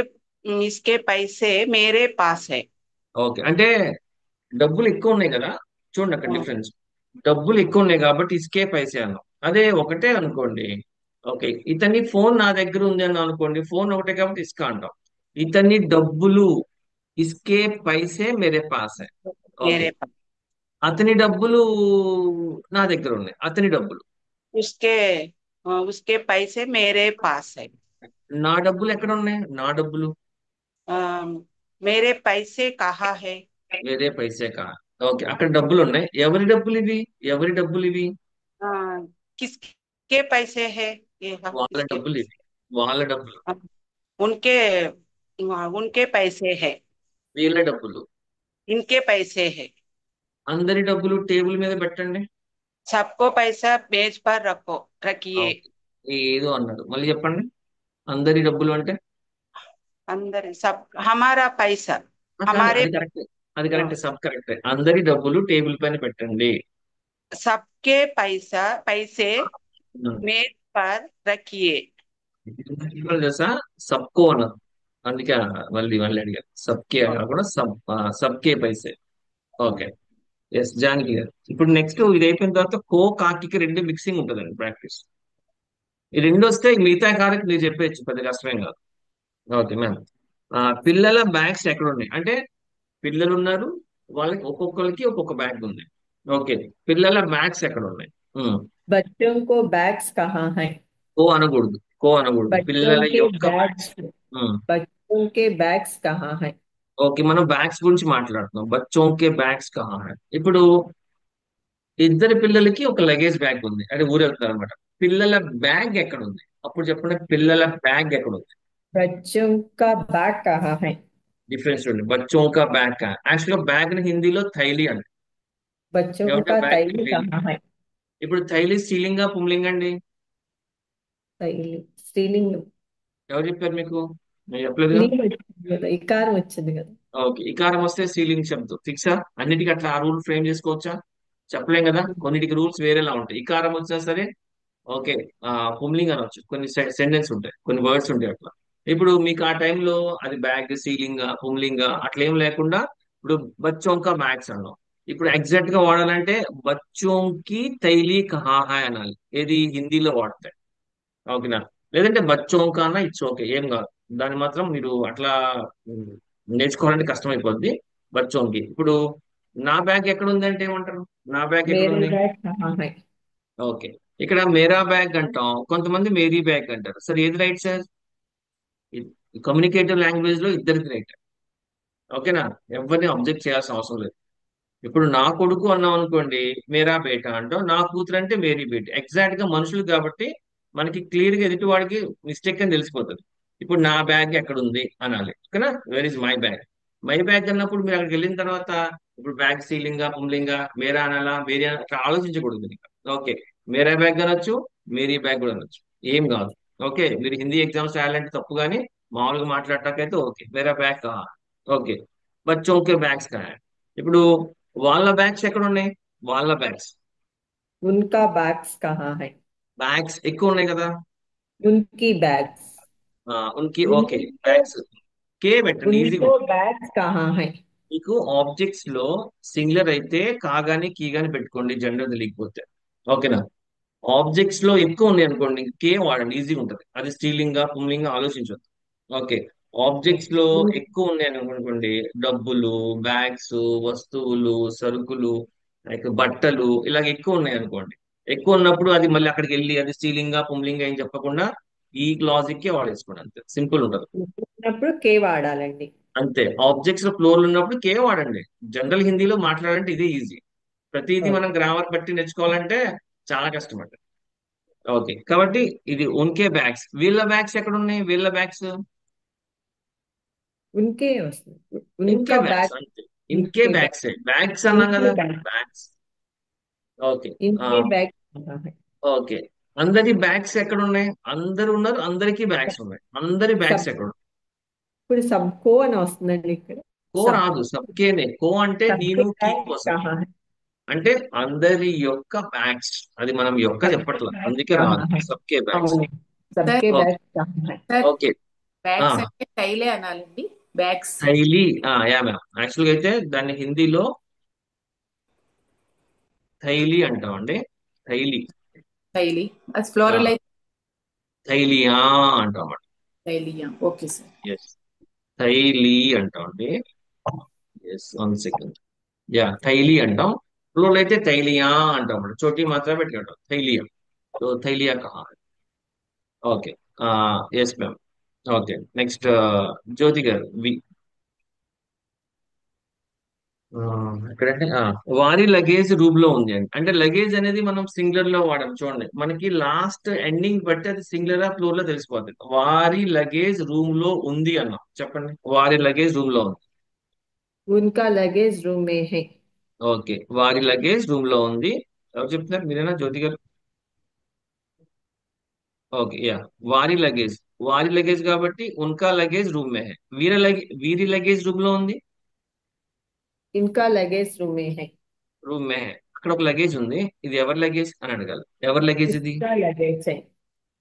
इसके पैसे मेरे पास है। ఓకే, అంటే డబ్బులు ఎక్కువ ఉన్నాయి కదా, చూడండి అక్కడ हाँ, డిఫరెన్స్. డబ్బులు ఎక్కువ ఉన్నాయి కాబట్టి ఇసుకే పైసే అన్నాం. అదే ఒకటే అనుకోండి. ఓకే, ఇతని ఫోన్ నా దగ్గర ఉంది అని అనుకోండి, ఫోన్ ఒకటే కాబట్టి ఇసుక అంటాం. ఇతని డబ్బులు, ఇసుకే పైసే మేరే పాస్ హై. ఓకే, मेरे पास అతని డబ్బులు నా దగ్గర ఉన్నాయి. అతని డబ్బులు. उसके उसके पैसे मेरे पास है। నా డబ్బులు ఎక్కడ ఉన్నాయి? నా డబ్బులు. मेरे पैसे कहाँ है। వేరే పైసే కా. ఓకే, అక్కడ డబ్బులు ఉన్నాయి. ఎవరి డబ్బులు ఇవి? ఎవరి డబ్బులు ఇవి? अ, किसके पैसे है। ये వాళ్ళ किसके డబ్బులు ఇవి. వాళ్ళ డబ్బులు. उनके उनके पैसे है। వీళ్ళ డబ్బులు. इनके पैसे है। అందరి డబ్బులు టేబుల్ మీద పెట్టండి. सबको पैसा मेज पर रखिए। ఓకే, ఏదో అన్నారు, మళ్ళీ చెప్పండి. అందరి డబ్బులు అంటే अंदर सब हमारा पैसा కాదు, हमारे అది కరెక్ట్. అది కరెక్ట్, సబ్ కరెక్ట్. అందరి డబ్బులు టేబుల్ పైన పెట్టండి. सबके पैसा पैसे ఉమ్. मेज पर रखिए। ఇప్పుడు తెలుసా, సబ్కో అన్నారు. అందుకే మళ్ళీ మళ్ళీ అడిగారు. సబ్కే కాకుండా సబ్కే పైసే. ఓకే, ఎస్, జానకి గారు. ఇప్పుడు నెక్స్ట్ ఇది అయిపోయిన తర్వాత కో కాకి రెండు మిక్సింగ్ ఉంటుందండి ప్రాక్టీస్. ఈ రెండు వస్తే మిగతా కారకి మీరు చెప్పేయచ్చు, పెద్ద కష్టమేం కాదు. Okay ma'am. పిల్లల బ్యాగ్స్ ఎక్కడ ఉన్నాయి అంటే, పిల్లలు ఉన్నారు, వాళ్ళకి ఒక్కొక్కరికి ఒక్కొక్క బ్యాగ్ ఉంది. ఓకే, పిల్లల బ్యాగ్స్ ఎక్కడ ఉన్నాయి? ఉమ్, बच्चों को बैग्स कहाँ हैं? కో అనకూడదు, కో అనకూడదు, बच्चों పిల్లల के యొక్క బ్యాగ్స్. बैग्स ఉమ్, बच्चों के बैग्स कहाँ हैं? ఓకే, మనం బ్యాగ్స్ గురించి మాట్లాడుతున్నాం. బచ్చోంకే బ్యాగ్స్ కహా హై. ఇప్పుడు ఇద్దరు పిల్లలకి ఒక లగేజ్ బ్యాగ్ ఉంది, అంటే ఊరెళ్తున్నారు అనమాట. పిల్లల బ్యాగ్ ఎక్కడ ఉంది? అప్పుడు చెప్పండి, పిల్లల బ్యాగ్ ఎక్కడ ఉంది? बच्चों का बैग कहाँ है? డిఫరెన్స్ చూడండి, బచ్చోంకా బ్యాగ్. యాక్చువల్గా బ్యాగ్ ని హిందీలో థైలి అంట. बच्चों ఎవరికో का బ్యాగ్ तैली థైలి. कहाँ है? ఇప్పుడు థైలి స్త్రీలింగా పుంలింగా అండి? తైలి స్త్రీలింగం. ఎవరు చెప్పారు మీకు? నేను చెప్పలేదుగా. స్త్రీలింగం వచ్చింది కదా, ఇకారం వచ్చింది కదా. ఓకే, ఇకారం వస్తే స్త్రీలింగ్ శబ్దం ఫిక్సా? అన్నిటికీ అట్లా ఆ రూల్ ఫ్రేమ్ చేసుకోవచ్చా? చెప్పలేం కదా, కొన్నిటికి రూల్స్ వేరేలా ఉంటాయి. ఇకారం వచ్చినా సరే ఓకే, పుంలింగ్ అనొచ్చు. కొన్ని సెంటెన్స్ ఉంటాయి, కొన్ని వర్డ్స్ ఉంటాయి అట్లా. ఇప్పుడు మీకు ఆ టైంలో అది బ్యాగ్ సీలింగ్ పుంలింగ్ అట్లా ఏం లేకుండా ఇప్పుడు బచ్చోంకా బ్యాగ్స్ అన్నాం. ఇప్పుడు ఎగ్జాక్ట్ గా వాడాలంటే బచ్చోంకి తైలీ కహా హై అనాలి. ఏది హిందీలో వాడతాయి. ఓకేనా? లేదంటే బచ్చోంకా అన్నా ఇట్స్ ఓకే, ఏం కాదు. దాన్ని మాత్రం మీరు అట్లా ఉమ్, నేర్చుకోవాలంటే కష్టం అయిపోద్ది. బచ్చోంకి. ఇప్పుడు నా బ్యాగ్ ఎక్కడ ఉంది అంటే ఏమంటారు? నా బ్యాగ్ ఎక్కడ మేరే ఉంది? బ్యాగ్ కహా హై? ఓకే, ఇక్కడ మేరా బ్యాగ్ అంటాం, కొంతమంది మేరీ బ్యాగ్ అంటారు. సరే, ఏది రైట్ సార్? కమ్యూనికేటివ్ లాంగ్వేజ్ లో ఇద్దరికి రైట్. ఓకేనా? ఎవరిని అబ్జెక్ట్ చేయాల్సిన అవసరం లేదు. ఇప్పుడు నా కొడుకు అన్నాం అనుకోండి, మేరా బేట అంటాం. నా కూతురు అంటే మేరీ బేట. ఎగ్జాక్ట్ గా మనుషులు కాబట్టి మనకి క్లియర్ గా ఎదుటి వాడికి మిస్టేక్ అని తెలిసిపోతుంది. ఇప్పుడు నా బ్యాగ్ ఎక్కడ ఉంది అనాలి. ఓకేనా? Where is my bag? My bag అన్నప్పుడు మీరు అక్కడికి వెళ్ళిన తర్వాత ఇప్పుడు బ్యాగ్ సీలింగా పుంలింగా మేరా అనాలా మేరీ అట్లా ఆలోచించకూడదు మీరు. ఓకే, మేరా బ్యాగ్ అనొచ్చు, మేరీ బ్యాగ్ కూడా అనొచ్చు, ఏం కాదు. ఓకే, మీరు హిందీ ఎగ్జామ్స్ రాయాలంటే తప్పు, కానీ మామూలుగా మాట్లాడటాకైతే ఓకే. మేరా బ్యాగ్ కహా? ఓకే, బచ్చోంకే బ్యాగ్స్ కహా? ఇప్పుడు వాళ్ళ బ్యాగ్స్ ఎక్కడ ఉన్నాయి? వాళ్ళ బ్యాగ్స్. ఉన్కా బ్యాగ్స్ కహా హై? బ్యాగ్స్ ఎక్కువ ఉన్నాయి కదా. ఉన్కి బ్యాగ్స్. ఉనికి. ఓకే, उनको బ్యాగ్స్ కే పెట్టండి, ఈజీగా उनको ఉంటుంది. बैग्स कहाँ है? మీకు ఆబ్జెక్ట్స్ లో సింగులర్ అయితే కాగాని కీగాని పెట్టుకోండి, జెండర్ తెలియకపోతే. ఓకేనా? ఆబ్జెక్ట్స్ లో ఎక్కువ ఉన్నాయి అనుకోండి, కే వాడండి, ఈజీగా ఉంటుంది. అది స్త్రీలింగా పుంలింగా ఆలోచించవద్దు. ఓకే, ఆబ్జెక్ట్స్ లో ఎక్కువ ఉన్నాయి అనుకోండి, డబ్బులు, బ్యాగ్స్, వస్తువులు, సరుకులు, లైక్ బట్టలు, ఇలాగ ఎక్కువ ఉన్నాయి అనుకోండి. ఎక్కువ ఉన్నప్పుడు అది మళ్ళీ అక్కడికి వెళ్ళి అది స్త్రీలింగా పుంలింగా ఏం చెప్పకుండా ఈ లాజిక్ కే వాడేసుకోండి, అంతే సింపుల్ ఉంటుంది. ఉన్నప్పుడు కే వాడాలండి. అంతే, ఆబ్జెక్ట్స్ లో ఫ్లోర్ ఉన్నప్పుడు కే వాడండి. జనరల్ హిందీలో మాట్లాడాలంటే ఇదే ఈజీ. ప్రతిదీ మనం ఓకే. గ్రామర్ బట్టి నేర్చుకోవాలంటే చాలా కష్టం అండి. ఓకే, కాబట్టి ఇది ఉన్కే బ్యాగ్స్. వీళ్ళ బ్యాగ్స్ ఎక్కడ ఉన్నాయి? వీళ్ళ బ్యాగ్స్ ఉన్కే వస్తుంది. ఇన్కే ఉన్కా బ్యాగ్స్ బ్యాగ్. అంతే. ఇన్కే ఇన్కే బ్యాగ్. బ్యాగ్స్, బ్యాగ్స్ అన్నాం ఇన్కే కదా, బ్యాగ్. బ్యాగ్స్. ఓకే. ఆ, ఇన్కే బ్యాగ్ కहाँ है? ఓకే, అందరి బ్యాగ్స్ ఎక్కడ ఉన్నాయి? అందరు ఉన్నారు, అందరికీ బ్యాగ్స్ ఉన్నాయి. అందరి సబ్ బ్యాగ్స్ ఎక్కడ ఉన్నాయి? ఇప్పుడు సబ్కో అని వస్తుందండి ఇక్కడ. కో సబ్ రాదు, సబ్కేనే. కో అంటే సబ్కే నేను కీ బ్యాగ్ కోసం, కहाँ है? అంటే అందరి యొక్క బ్యాగ్స్. అది మనం యొక్క सबके చెప్పట్ల, बैग అందుకే రాదు. कहाँ है? సబ్కే బ్యాగ్స్. అవును. సార్ सबके ఓకే. बैग कहाँ है? Sir okay. ఆ, బ్యాగ్స్ అంటే టైలే అనాలండి. బ్యాగ్స్ థైలీ. యా మ్యామ్, యాక్చువల్గా అయితే దాన్ని హిందీలో థైలీ అంటామండి. థైలీ. టైలీ, అది ఆ, ఫ్లోరల్ అయితే థైలియా అంటాం. టైలియా. Okay sir. ఎస్, థైలీ అంటామండి. Yes, 1 second. యా, థైలీ అంటాం. ఫ్లోర్ అయితే థైలియా అంటాం. చోటీ మాత్రమే పెట్టుకుంటాం, థైలియా. సో థైలియా కహా? Okay. Yes ma'am. Okay, next Jyoti garu వి. ఆ, ఎక్కడంటే వారి లగేజ్ రూమ్ లో ఉంది అండి. అంటే లగేజ్ అనేది మనం సింగులర్ లో వాడాం చూడండి, మనకి లాస్ట్ ఎండింగ్ బట్టి అది సింగులర్ ఫ్లోర్ లో తెలిసిపోతుంది. వారి లగేజ్ రూమ్ లో ఉంది అన్నాం. చెప్పండి, వారి లగేజ్ రూమ్ లో ఉంది. उनका लगेज रूम में है. ఓకే, వారి లగేజ్ రూమ్ లో ఉంది. ఎవరు చెప్తున్నారు? మీరేనా జ్యోతి గారు? Okay, yeah. వారి లగేజ్, వారి లగేజ్ కాబట్టి ఉన్కా లగేజ్ రూమ్ మే హై. వీరి లగేజ్ రూమ్ లో ఉంది. इनका लगेज रूम में है. రూమ్ మే హై. అక్కడ ఒక లగేజ్ ఉంది, ఇది ఎవరి లగేజ్ అని అడగాలి. ఎవరి లగేజ్ ఇది? किसका लगेज है?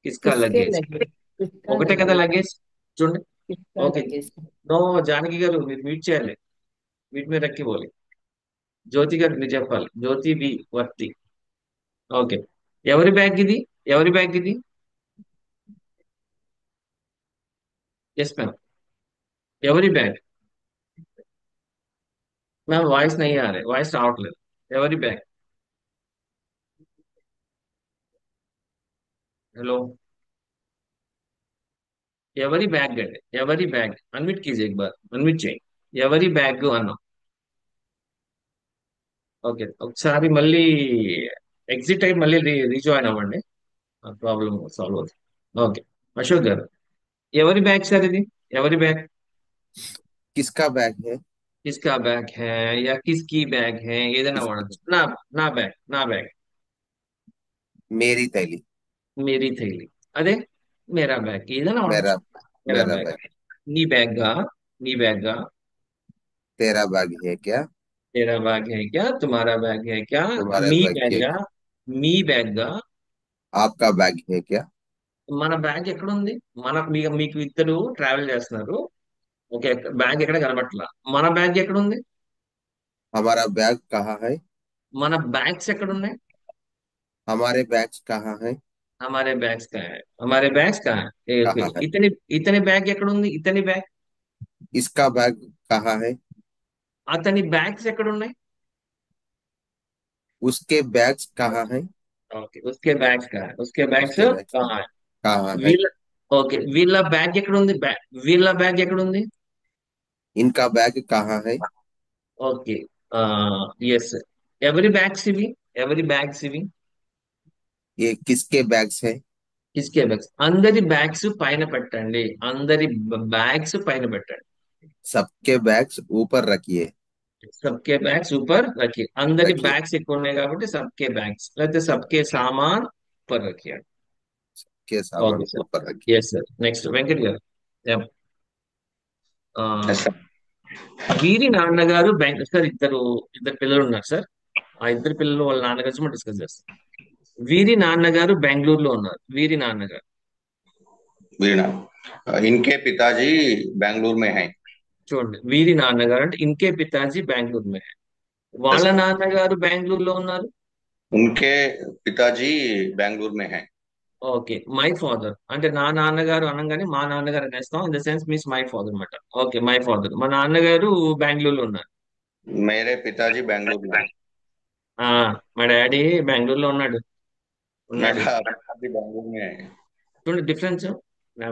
కిస్కా किसके లగేజ్. लगेज? किसका ఒకటే కదా लगेज? లగేజ్. చూడండి. किसका ఓకే. लगेज? నో, జానకి గారు మీరు మ్యూట్ చేయాలి. వీటి మీద రక్కి పోలి. జ్యోతి గారు మీరు చెప్పాలి. జ్యోతి బి వర్తి. ఓకే, ఎవరి బ్యాగ్ ఇది? ఎవరి బ్యాగ్ ఇది? Yes ma'am. ఎవరి బ్యాగ్? मैम వాయిస్ नहीं आ रहे, వాయిస్ రావట్లేదు. ఎవరి బ్యాగ్? हेलो. ఎవరి బ్యాగ్ అండి? ఎవరి బ్యాగ్? అన్మిట్ కీజిए एक बार, అన్మిట్ చేయండి. ఎవరి బ్యాగ్ అన్నాం. ఓకే, ఒకసారి మళ్ళీ ఎగ్జిట్ అయ్యి మళ్ళీ రీజాయిన్ అవ్వండి. ప్రాబ్లం సాల్వ్ అవుతుంది. ఓకే. అశోక్ గారు, ఎవరి బ్యాగ్ సార్ ఇది? ఎవరి బ్యాగ్? किसका बैग है? किसका बैग है या किसकी बैग है, ఏదైనా किस వాడచ్చు. నా నా బ్యాగ్, నా బ్యాగ్. मेरी थैली। मेरी थैली. అదే मेरा बैग, ఏదైనా मेरा వాడచ్చు. मेरा मेरा बैग. बैग। నీ బ్యాగ్ గా, నీ బ్యాగ్ గా. तेरा बैग है क्या? तेरा बैग है क्या, तुम्हारा बैग है क्या. तुम्हारा మీ बैग బ్యాగ్ है గా, क्या? మీ బ్యాగ్ గా. आपका बैग है क्या? మన బ్యాగ్ ఎక్కడ ఉంది? మీకు ఇద్దరు ట్రావెల్ చేస్తున్నారు. ఓకే, బ్యాగ్ ఎక్కడ కనబట్లా. మన బ్యాగ్ ఎక్కడ ఉంది? हमारा बैग कहाँ है? మన బ్యాగ్స్ ఎక్కడ ఉన్నాయి? हमारे बैग्स कहाँ है? हमारे बैग्स कहाँ है, हमारे बैग्स कहाँ है. ఓకే, कहाँ है? ఇతని ఇతని బ్యాగ్ ఎక్కడ ఉంది? ఇతని బ్యాగ్. इसका बैग कहाँ है? అతని బ్యాగ్స్ ఎక్కడ ఉన్నాయి? उसके बैग्स कहाँ है? ఓకే, उसके बैग्स कहाँ है, उसके बैग्स उसके बैग्स कहाँ है. कहाँ है? వీళ్ళ ఓకే, వీళ్ళ బ్యాగ్ ఎక్కడ ఉంది? వీళ్ళ బ్యాగ్ ఎక్కడ ఉంది? इनका बैग कहाँ है? ఓకే. ఎస్. ఎవరి బ్యాగ్స్ ఇవి? ఎవరి బ్యాగ్స్ ఇవి? ये किसके बैग्स है? కిస్కే బ్యాగ్స్. అందరి బ్యాగ్స్ పైన పెట్టండి. అందరి బ్యాగ్స్ పైన పెట్టండి. सबके बैग्स ऊपर रखिए। सबके बैग्स ऊपर रखिए. అందరి रखिए। బ్యాగ్స్ ఎక్కువ ఉన్నాయి కాబట్టి सबके बैग्स, లేకపోతే सबके सामान ऊपर रखिए. के सामान ఓకే సార్. ऊपर रखिए। Yes sir. నెక్స్ట్ వెంకట్ గారు. Yeah. ఆ, ఎస్ సార్. వీరి నాన్నగారు బ్యాంక్ సార్. ఇద్దరు ఇద్దరు పిల్లలు ఉన్నారు సార్. ఆ ఇద్దరు పిల్లలు వాళ్ళ నాన్నగారు మనం డిస్కస్ చేస్తాం. వీరి నాన్నగారు బెంగళూరులో ఉన్నారు. వీరి నాన్నగారు. वीणा, इनके पिताजी बेंगलुरु में हैं। చూడండి, వీరి నాన్నగారు అంటే ఇన్కే పితాజీ బెంగళూరు మే. వాళ్ళ నాన్నగారు బెంగళూరులో ఉన్నారు. उनके पिताजी बेंगलुरु में हैं। ఓకే, మై ఫాదర్ అంటే నా నాన్నగారు అనగానే మా నాన్నగారు అనేస్తాం. In the sense means my father అనమాట. Okay, my father. మా నాన్నగారు బెంగళూరులో ఉన్నారు. मेरे पिताजी बेंगलुरु में हैं। ఆ మా డాడీ బెంగళూరులో ఉన్నాడు. ఉన్నాడు. मेरा पिताजी बेंगलुरु में है। చూడండి డిఫరెన్స్.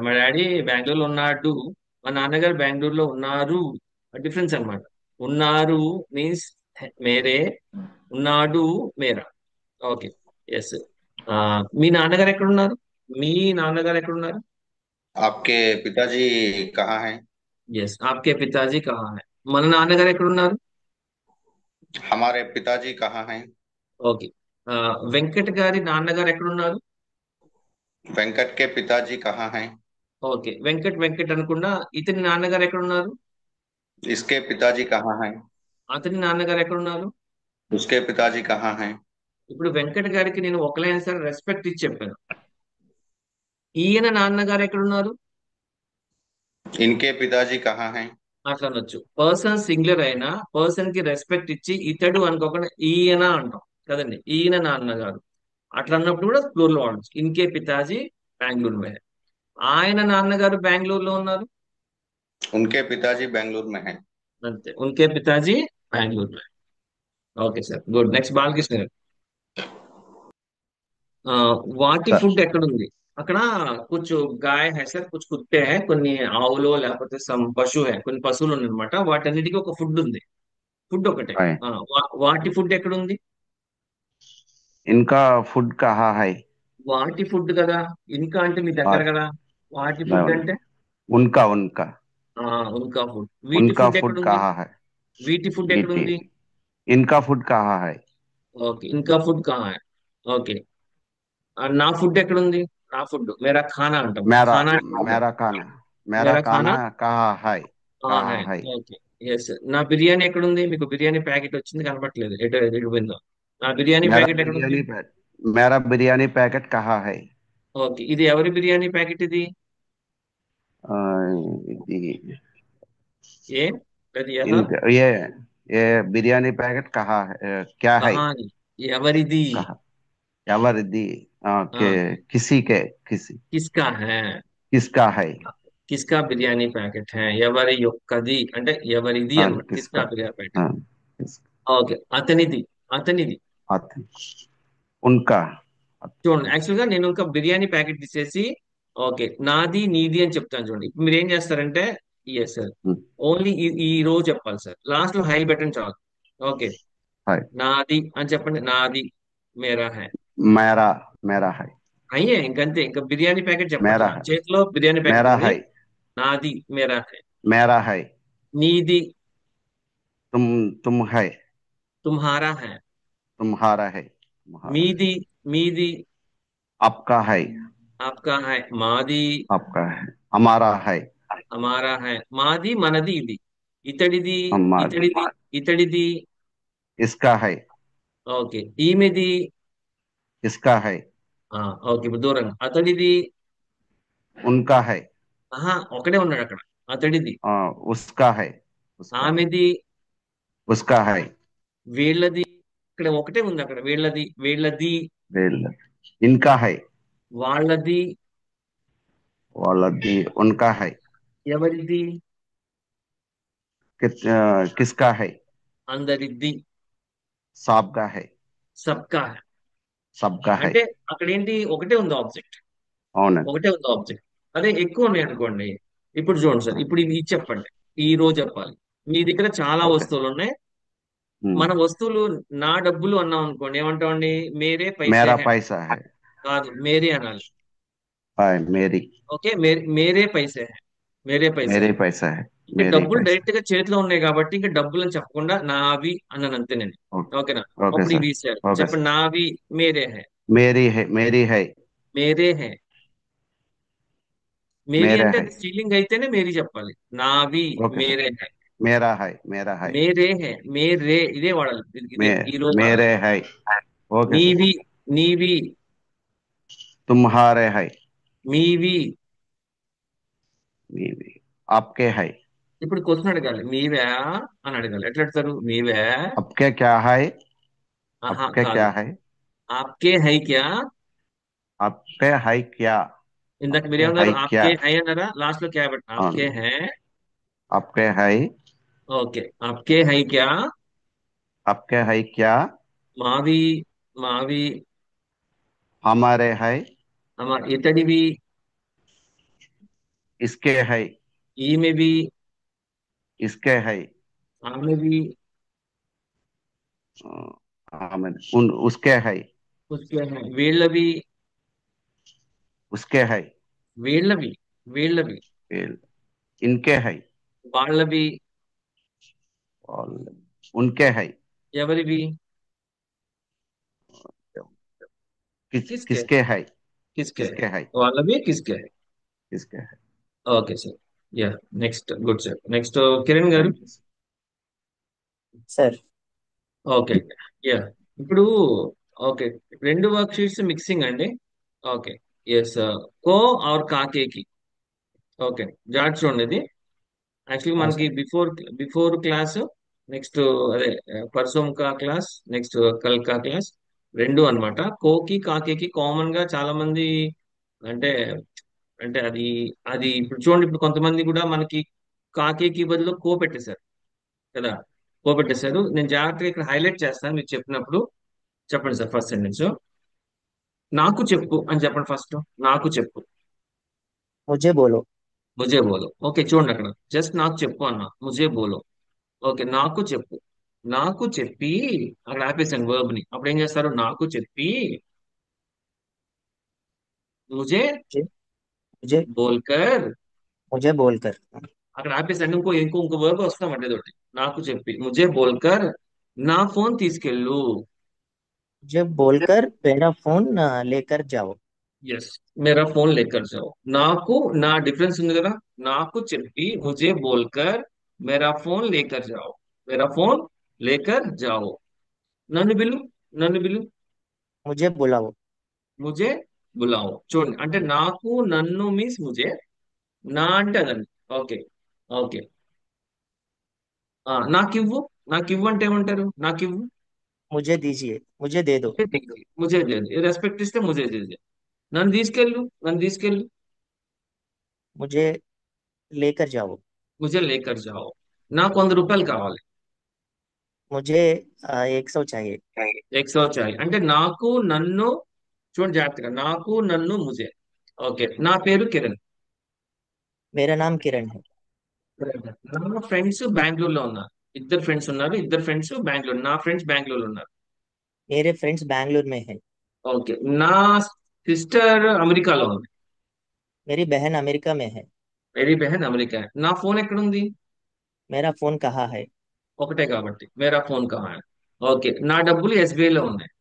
మా డాడీ బెంగళూరులో ఉన్నాడు, మా నాన్నగారు బెంగళూరులో ఉన్నారు. డిఫరెన్స్ అన్నమాట. ఉన్నారు మీన్స్ మేరే, ఉన్నాడు మేరా. ఓకే. ఎస్. మీ నాన్నగారు ఎక్కడ ఉన్నారు? మీ నాన్నగారు ఎక్కడ ఉన్నారు? आपके पिताजी कहाँ हैं? ఎస్, ఆప్కే పితాజీ కహా హై. మన నాన్నగారు ఎక్కడ ఉన్నారు? हमारे पिताजी कहाँ हैं? ఓకే. వెంకట్ గారి నాన్నగారు ఎక్కడ ఉన్నారు? वेंकट के पिताजी कहाँ हैं? ఓకే, వెంకట్ వెంకట్ అనుకున్నా. ఇతని నాన్నగారు ఎక్కడ ఉన్నారు? इसके पिताजी कहाँ हैं? అతని నాన్నగారు ఎక్కడ ఉన్నారు? उसके पिताजी कहाँ हैं? ఇప్పుడు వెంకట్ గారికి నేను ఒకలే ఆన్సర్ రెస్పెక్ట్ ఇచ్చి చెప్పాను. ఈయన నాన్నగారు ఎక్కడ ఉన్నారు? इनके पिताजी कहाँ हैं? అట్లా అనొచ్చు. పర్సన్ సింగులర్ అయినా పర్సన్ కి రెస్పెక్ట్ ఇచ్చి ఇతడు అనుకోకుండా ఈయన అంటాం కదండి. ఈయన నాన్నగారు అట్లా అన్నప్పుడు కూడా ప్లూరల్ వాడచ్చు. ఇన్కే పితాజీ బెంగళూరు మే. ఆయన నాన్నగారు బెంగళూరులో ఉన్నారు. उनके पिताजी बेंगलुरु में हैं। అంతే, ఉన్కే పితాజీ బెంగళూరు మే. Okay sir, good. Next Balakrishna garu. వాటి సార్ ఫుడ్ ఎక్కడ ఉంది? అక్కడ కొంచెం గాయ హై సార్, కొంచెం కుత్తే హై, కొన్ని ఆవులు లేకపోతే సమ్ పశు హై, కొన్ని పశువులు ఉన్నాయి అనమాట. వాటన్నిటికీ ఒక ఫుడ్ ఉంది. ఫుడ్ ఒకటే. है। వాటి ఫుడ్ ఎక్కడ ఉంది? इनका फूड कहाँ है? వాటి ఫుడ్ కదా. ఇంకా అంటే మీ దగ్గర और కదా. వాటి ఫుడ్ అంటే उनका उनका ఉన్కా ఫుడ్. వీటి उनका ఫుడ్ ఎక్కడ फूड ఉంది? कहाँ है? వీటి ఫుడ్ ఎక్కడ वीटी ఉంది? इनका फूड कहाँ है? ఓకే, ఇంకా ఫుడ్ కహా హై. ఓకే. నా ఫుడ్ ఎక్కడ ఉంది? నా ఫుడ్ మేరా ఖానా అంటాం. मेरा ఖానా मेरा खाना मेरा మేరా ఖానా खाना कहाँ है? कहाँ है? ఓకే. ఎస్. నా బిర్యానీ ఎక్కడ ఉంది? మీకు బిర్యానీ ప్యాకెట్ వచ్చింది కనపట్లేదు. ఎటు ఎటు పోయిందో. నా బిర్యానీ मेरा ప్యాకెట్ ఎక్కడ ఉంది? बिरयानी पैक मेरा बिरयानी पैकेट कहाँ है? ఓకే, ఇది ఎవరి బిర్యానీ ప్యాకెట్ ఇది? अ, ये ఏ అది యహ ये बिरयानी पैकेट कहाँ है? क्या है? కహాని. ఎవరిది? कहाँ? ఎవరిది? ఆ, के किसी के किसी కిస్కా హై. किसका है? కిస్కా బిర్యానీ ప్యాకెట్ హై, ఎవరి యొక్కది అంటే ఎవరిది हाँ అన్నమాట, కిస్కా किसका బిర్యానీ ప్యాకెట్. हाँ किस ఓకే, అతనిది. అతనిది. आते उनका చూడండి, యాక్చువల్ గా నేను ఇంకా బిర్యానీ ప్యాకెట్ తీసేసి ఓకే నాది నీది అని చెప్తాను చూడండి. ఇప్పుడు మీరు ఏం చేస్తారంటే ఎస్ సార్, हम्म, ఓన్లీ ఈ రోజు చెప్పాలి సార్, లాస్ట్ లో హై పెట్టండి చాలు. ఓకే, है నాది అని చెప్పండి, నాది. మేరా హై. मेरा मेरा है అయ్యే ఇంకంతే, ఇంకా బిర్యానీ ప్యాకెట్ मेरा చెప్పట్లా, है చేతిలో బిర్యానీ ప్యాకెట్ मेरा ఉంది. है నాది మేరా హై. मेरा है నీది. तुम तुम है తుమ్హారా హై. तुम्हारा है तुम्हारा है మీది. మీది. आपका है ఆప్కా హై. మాది. आपका है हमारा है హమారా హై. మాది మనది ఇది. ఇతడిది. हमारा ఇతడిది. ఇతడిది. इसका है ఓకే, ఈమెది. इसका है ఆ, ఓకే, ఇప్పుడు దూరంగా అతడిది. उनका है ఆహా, ఒకడే ఉన్నాడు అక్కడ. అతడిది. उसका है उसका है ఆమెది. उसका है వీళ్ళది. ఇక్కడ ఒకటే ఉంది అక్కడ, వీళ్ళది. వీళ్ళది. वेल इनका है వాళ్ళది. वालदी उनका है ఎవరిది. किसका है అందరిది. सबका है సబ్కా హై. सबका है అంటే అక్కడ ఏంటి, ఒకటే ఉంది ఆబ్జెక్ట్. అవునండి ఒకటే ఉంది ఆబ్జెక్ట్. అదే ఎక్కువ ఉన్నాయి అనుకోండి. ఇప్పుడు చూడండి సార్, ఇప్పుడు ఇది చెప్పండి. ఈ రోజు చెప్పాలి. మీ దగ్గర చాలా ఓకే వస్తువులు ఉన్నాయి. మన వస్తువులు నా డబ్బులు అన్నాం అనుకోండి, ఏమంటామండి? మేరే పైసే मेरा హై. पैसा है కాదు, మేరే అనాలి. हाय मेरी ఓకే, మేరే పైసే హై. మేరే పైసే मेरे హై. पैसा है ఇంకా मेरे డబ్బులు पैसा డైరెక్ట్ గా చేతిలో ఉన్నాయి కాబట్టి ఇంకా డబ్బులు అని చెప్పకుండా నావి అన్నాను అంతే నేను. ओके ఓకేనా? ओके అప్పుడు सर ఇది ఇచ్చారు ओके చెప్పండి, सर నావి. మేరే హై. मेरी है మేరే హై. మేరీ मेरे అంటే है అది స్త్రీలింగ్ అయితేనే మేరీ చెప్పాలి. నావి. ओके सर మేరే హై. मेरा है మేరే హై. మేరే ఇదే వాడాలి. ఇదే मे ఈ రోజు मेरे వాడాలి. है ओके सर నీవి. నీవి. तुम्हारे है మీవి. मेरी आपके है ఇప్పుడు క్వశ్చన్ అడగాలి, మీవా అని అడగాలి. ఎట్లా అడుగుతారు? మీవా. आपके क्या है ఆహా आपके కాదు. क्या है ఆప్కే హై క్యా. आपके है क्या ఇందాక आपके है మీరేమన్నారు? क्या ఆప్కే హై అన్నారా? లాస్ట్ లో క్యా పెట్టిన हाँ ఆప్కే హై. आपके है ఓకే, ఆప్కే హై క్యా. आपके है क्या మావి. మావి. हमारे है ఇతడివి. इसके है ఈమెవి. इसके है ఆమెవి. उसके है ఉస్కే హై. వీళ్ళవి. उसके है వీళ్ళవి. వీళ్ళవి. इनके है వాళ్ళవి. और उनके है ఎవరివి. కిస్కే. किसके है కిస్కే హై. किसके है వాళ్ళవి. కిస్కే హై. किसके है okay sir. Ya, next. Good sir. Next Kiran garu. Thank you sir okay. Ya, ఇప్పుడు ఓకే, రెండు వర్క్ షీట్స్ మిక్సింగ్ అండి. ఓకే. ఎస్. కో ఆర్ కాకేకి. ఓకే, జాట్ చూడండి ఇది. యాక్చువల్లీ అవును మనకి sir before before class, next అదే పర్సోం కా క్లాస్, నెక్స్ట్ కల్ కా క్లాస్, రెండు అన్నమాట. కోకి కాకేకి కామన్ గా చాలా మంది అంటే అంటే అది అది ఇప్పుడు చూడండి, ఇప్పుడు కొంతమంది కూడా మనకి కాకేకి బదులు కో పెట్టేశారు కదా. కో పెట్టేశారు. నేను జాగ్రత్తగా ఇక్కడ హైలైట్ చేస్తాను మీరు చెప్పినప్పుడు. చెప్పండి సార్, ఫస్ట్ సెంటెన్స్. నాకు చెప్పు అని చెప్పండి ఫస్ట్. నాకు చెప్పు. ముझे बोलो ముజే బోలో. ఓకే, చూడండి అక్కడ జస్ట్ నాకు చెప్పు అన్న, ముజే బోలో. ఓకే, నాకు చెప్పు. నాకు చెప్పి అక్కడ ఆపేసాను వర్బ్ ని. అప్పుడు ఏం చేస్తారు? నాకు చెప్పి ముజే मुझे मुझे బోల్కర్. मुझे बोलकर అక్కడ ఆపేసాను. ఇంకో వర్బ్ వస్తామంటే తోటి. నాకు చెప్పి ముజే బోల్కర్ నా ఫోన్ తీసుకెళ్ళు. मुझे बोलकर मेरा फोन लेकर जाओ ఎస్, మేరా ఫోన్ లేకర్ జాओ. నాకు నా డిఫరెన్స్ ఉంది కదా. నాకు చెప్పి ముజే బోల్కర్ మేరా ఫోన్ లేకర్ జాओ. మేరా ఫోన్ లేకర్ జాओ. నన్ను బిలు. నన్ను బిలు. मुझे बुलाओ ముజే బులాओ. చూడండి, అంటే నాకు నన్ను మీన్స్ ముజే, నా అంటే అదండి. ఓకే. ఓకే. నాకివ్వు. నాకివ్వు అంటే ఏమంటారు? నాకివ్వు. मुझे दीजिए मुझे दे दो ముజే రెస్పెక్ట్ ఇస్తే ముజే చేసి. నన్ను తీసుకెళ్ళు. నన్ను తీసుకెళ్ళు. मुझे लेकर जाओ। मुझे लेकर जाओ। నాకు 100 రూపాయలు కావాలి। मुझे 100 चाहिए। 100 चाहिए అంటే నాకు నన్ను, చూడండి జాగ్రత్తగా, నాకు నన్ను ముజే। ఓకే, నా పేరు కిరణ్। मेरा नाम किरण है। నా ఫ్రెండ్స్ బెంగళూరులో ఉన్నారు। ఇద్దరు ఫ్రెండ్స్ ఉన్నారు, ఇద్దరు ఫ్రెండ్స్ బెంగళూరు, నా ఫ్రెండ్స్ బెంగళూరులో ఉన్నారు। मेरे फ्रेंड्स बैंगलोर में है। ఓకే, నా సిస్టర్ అమెరికాలో ఉంది। मेरी बहन अमेरिका में है। మేరీ బెహన్ అమెరికా है। నా ఫోన్ ఎక్కడుంది? मेरा फोन कहाँ है? ఒకటే కాబట్టి మేరా ఫోన్ కహా హై। ఓకే, నా డబ్బులు SBI లో ఉన్నాయి।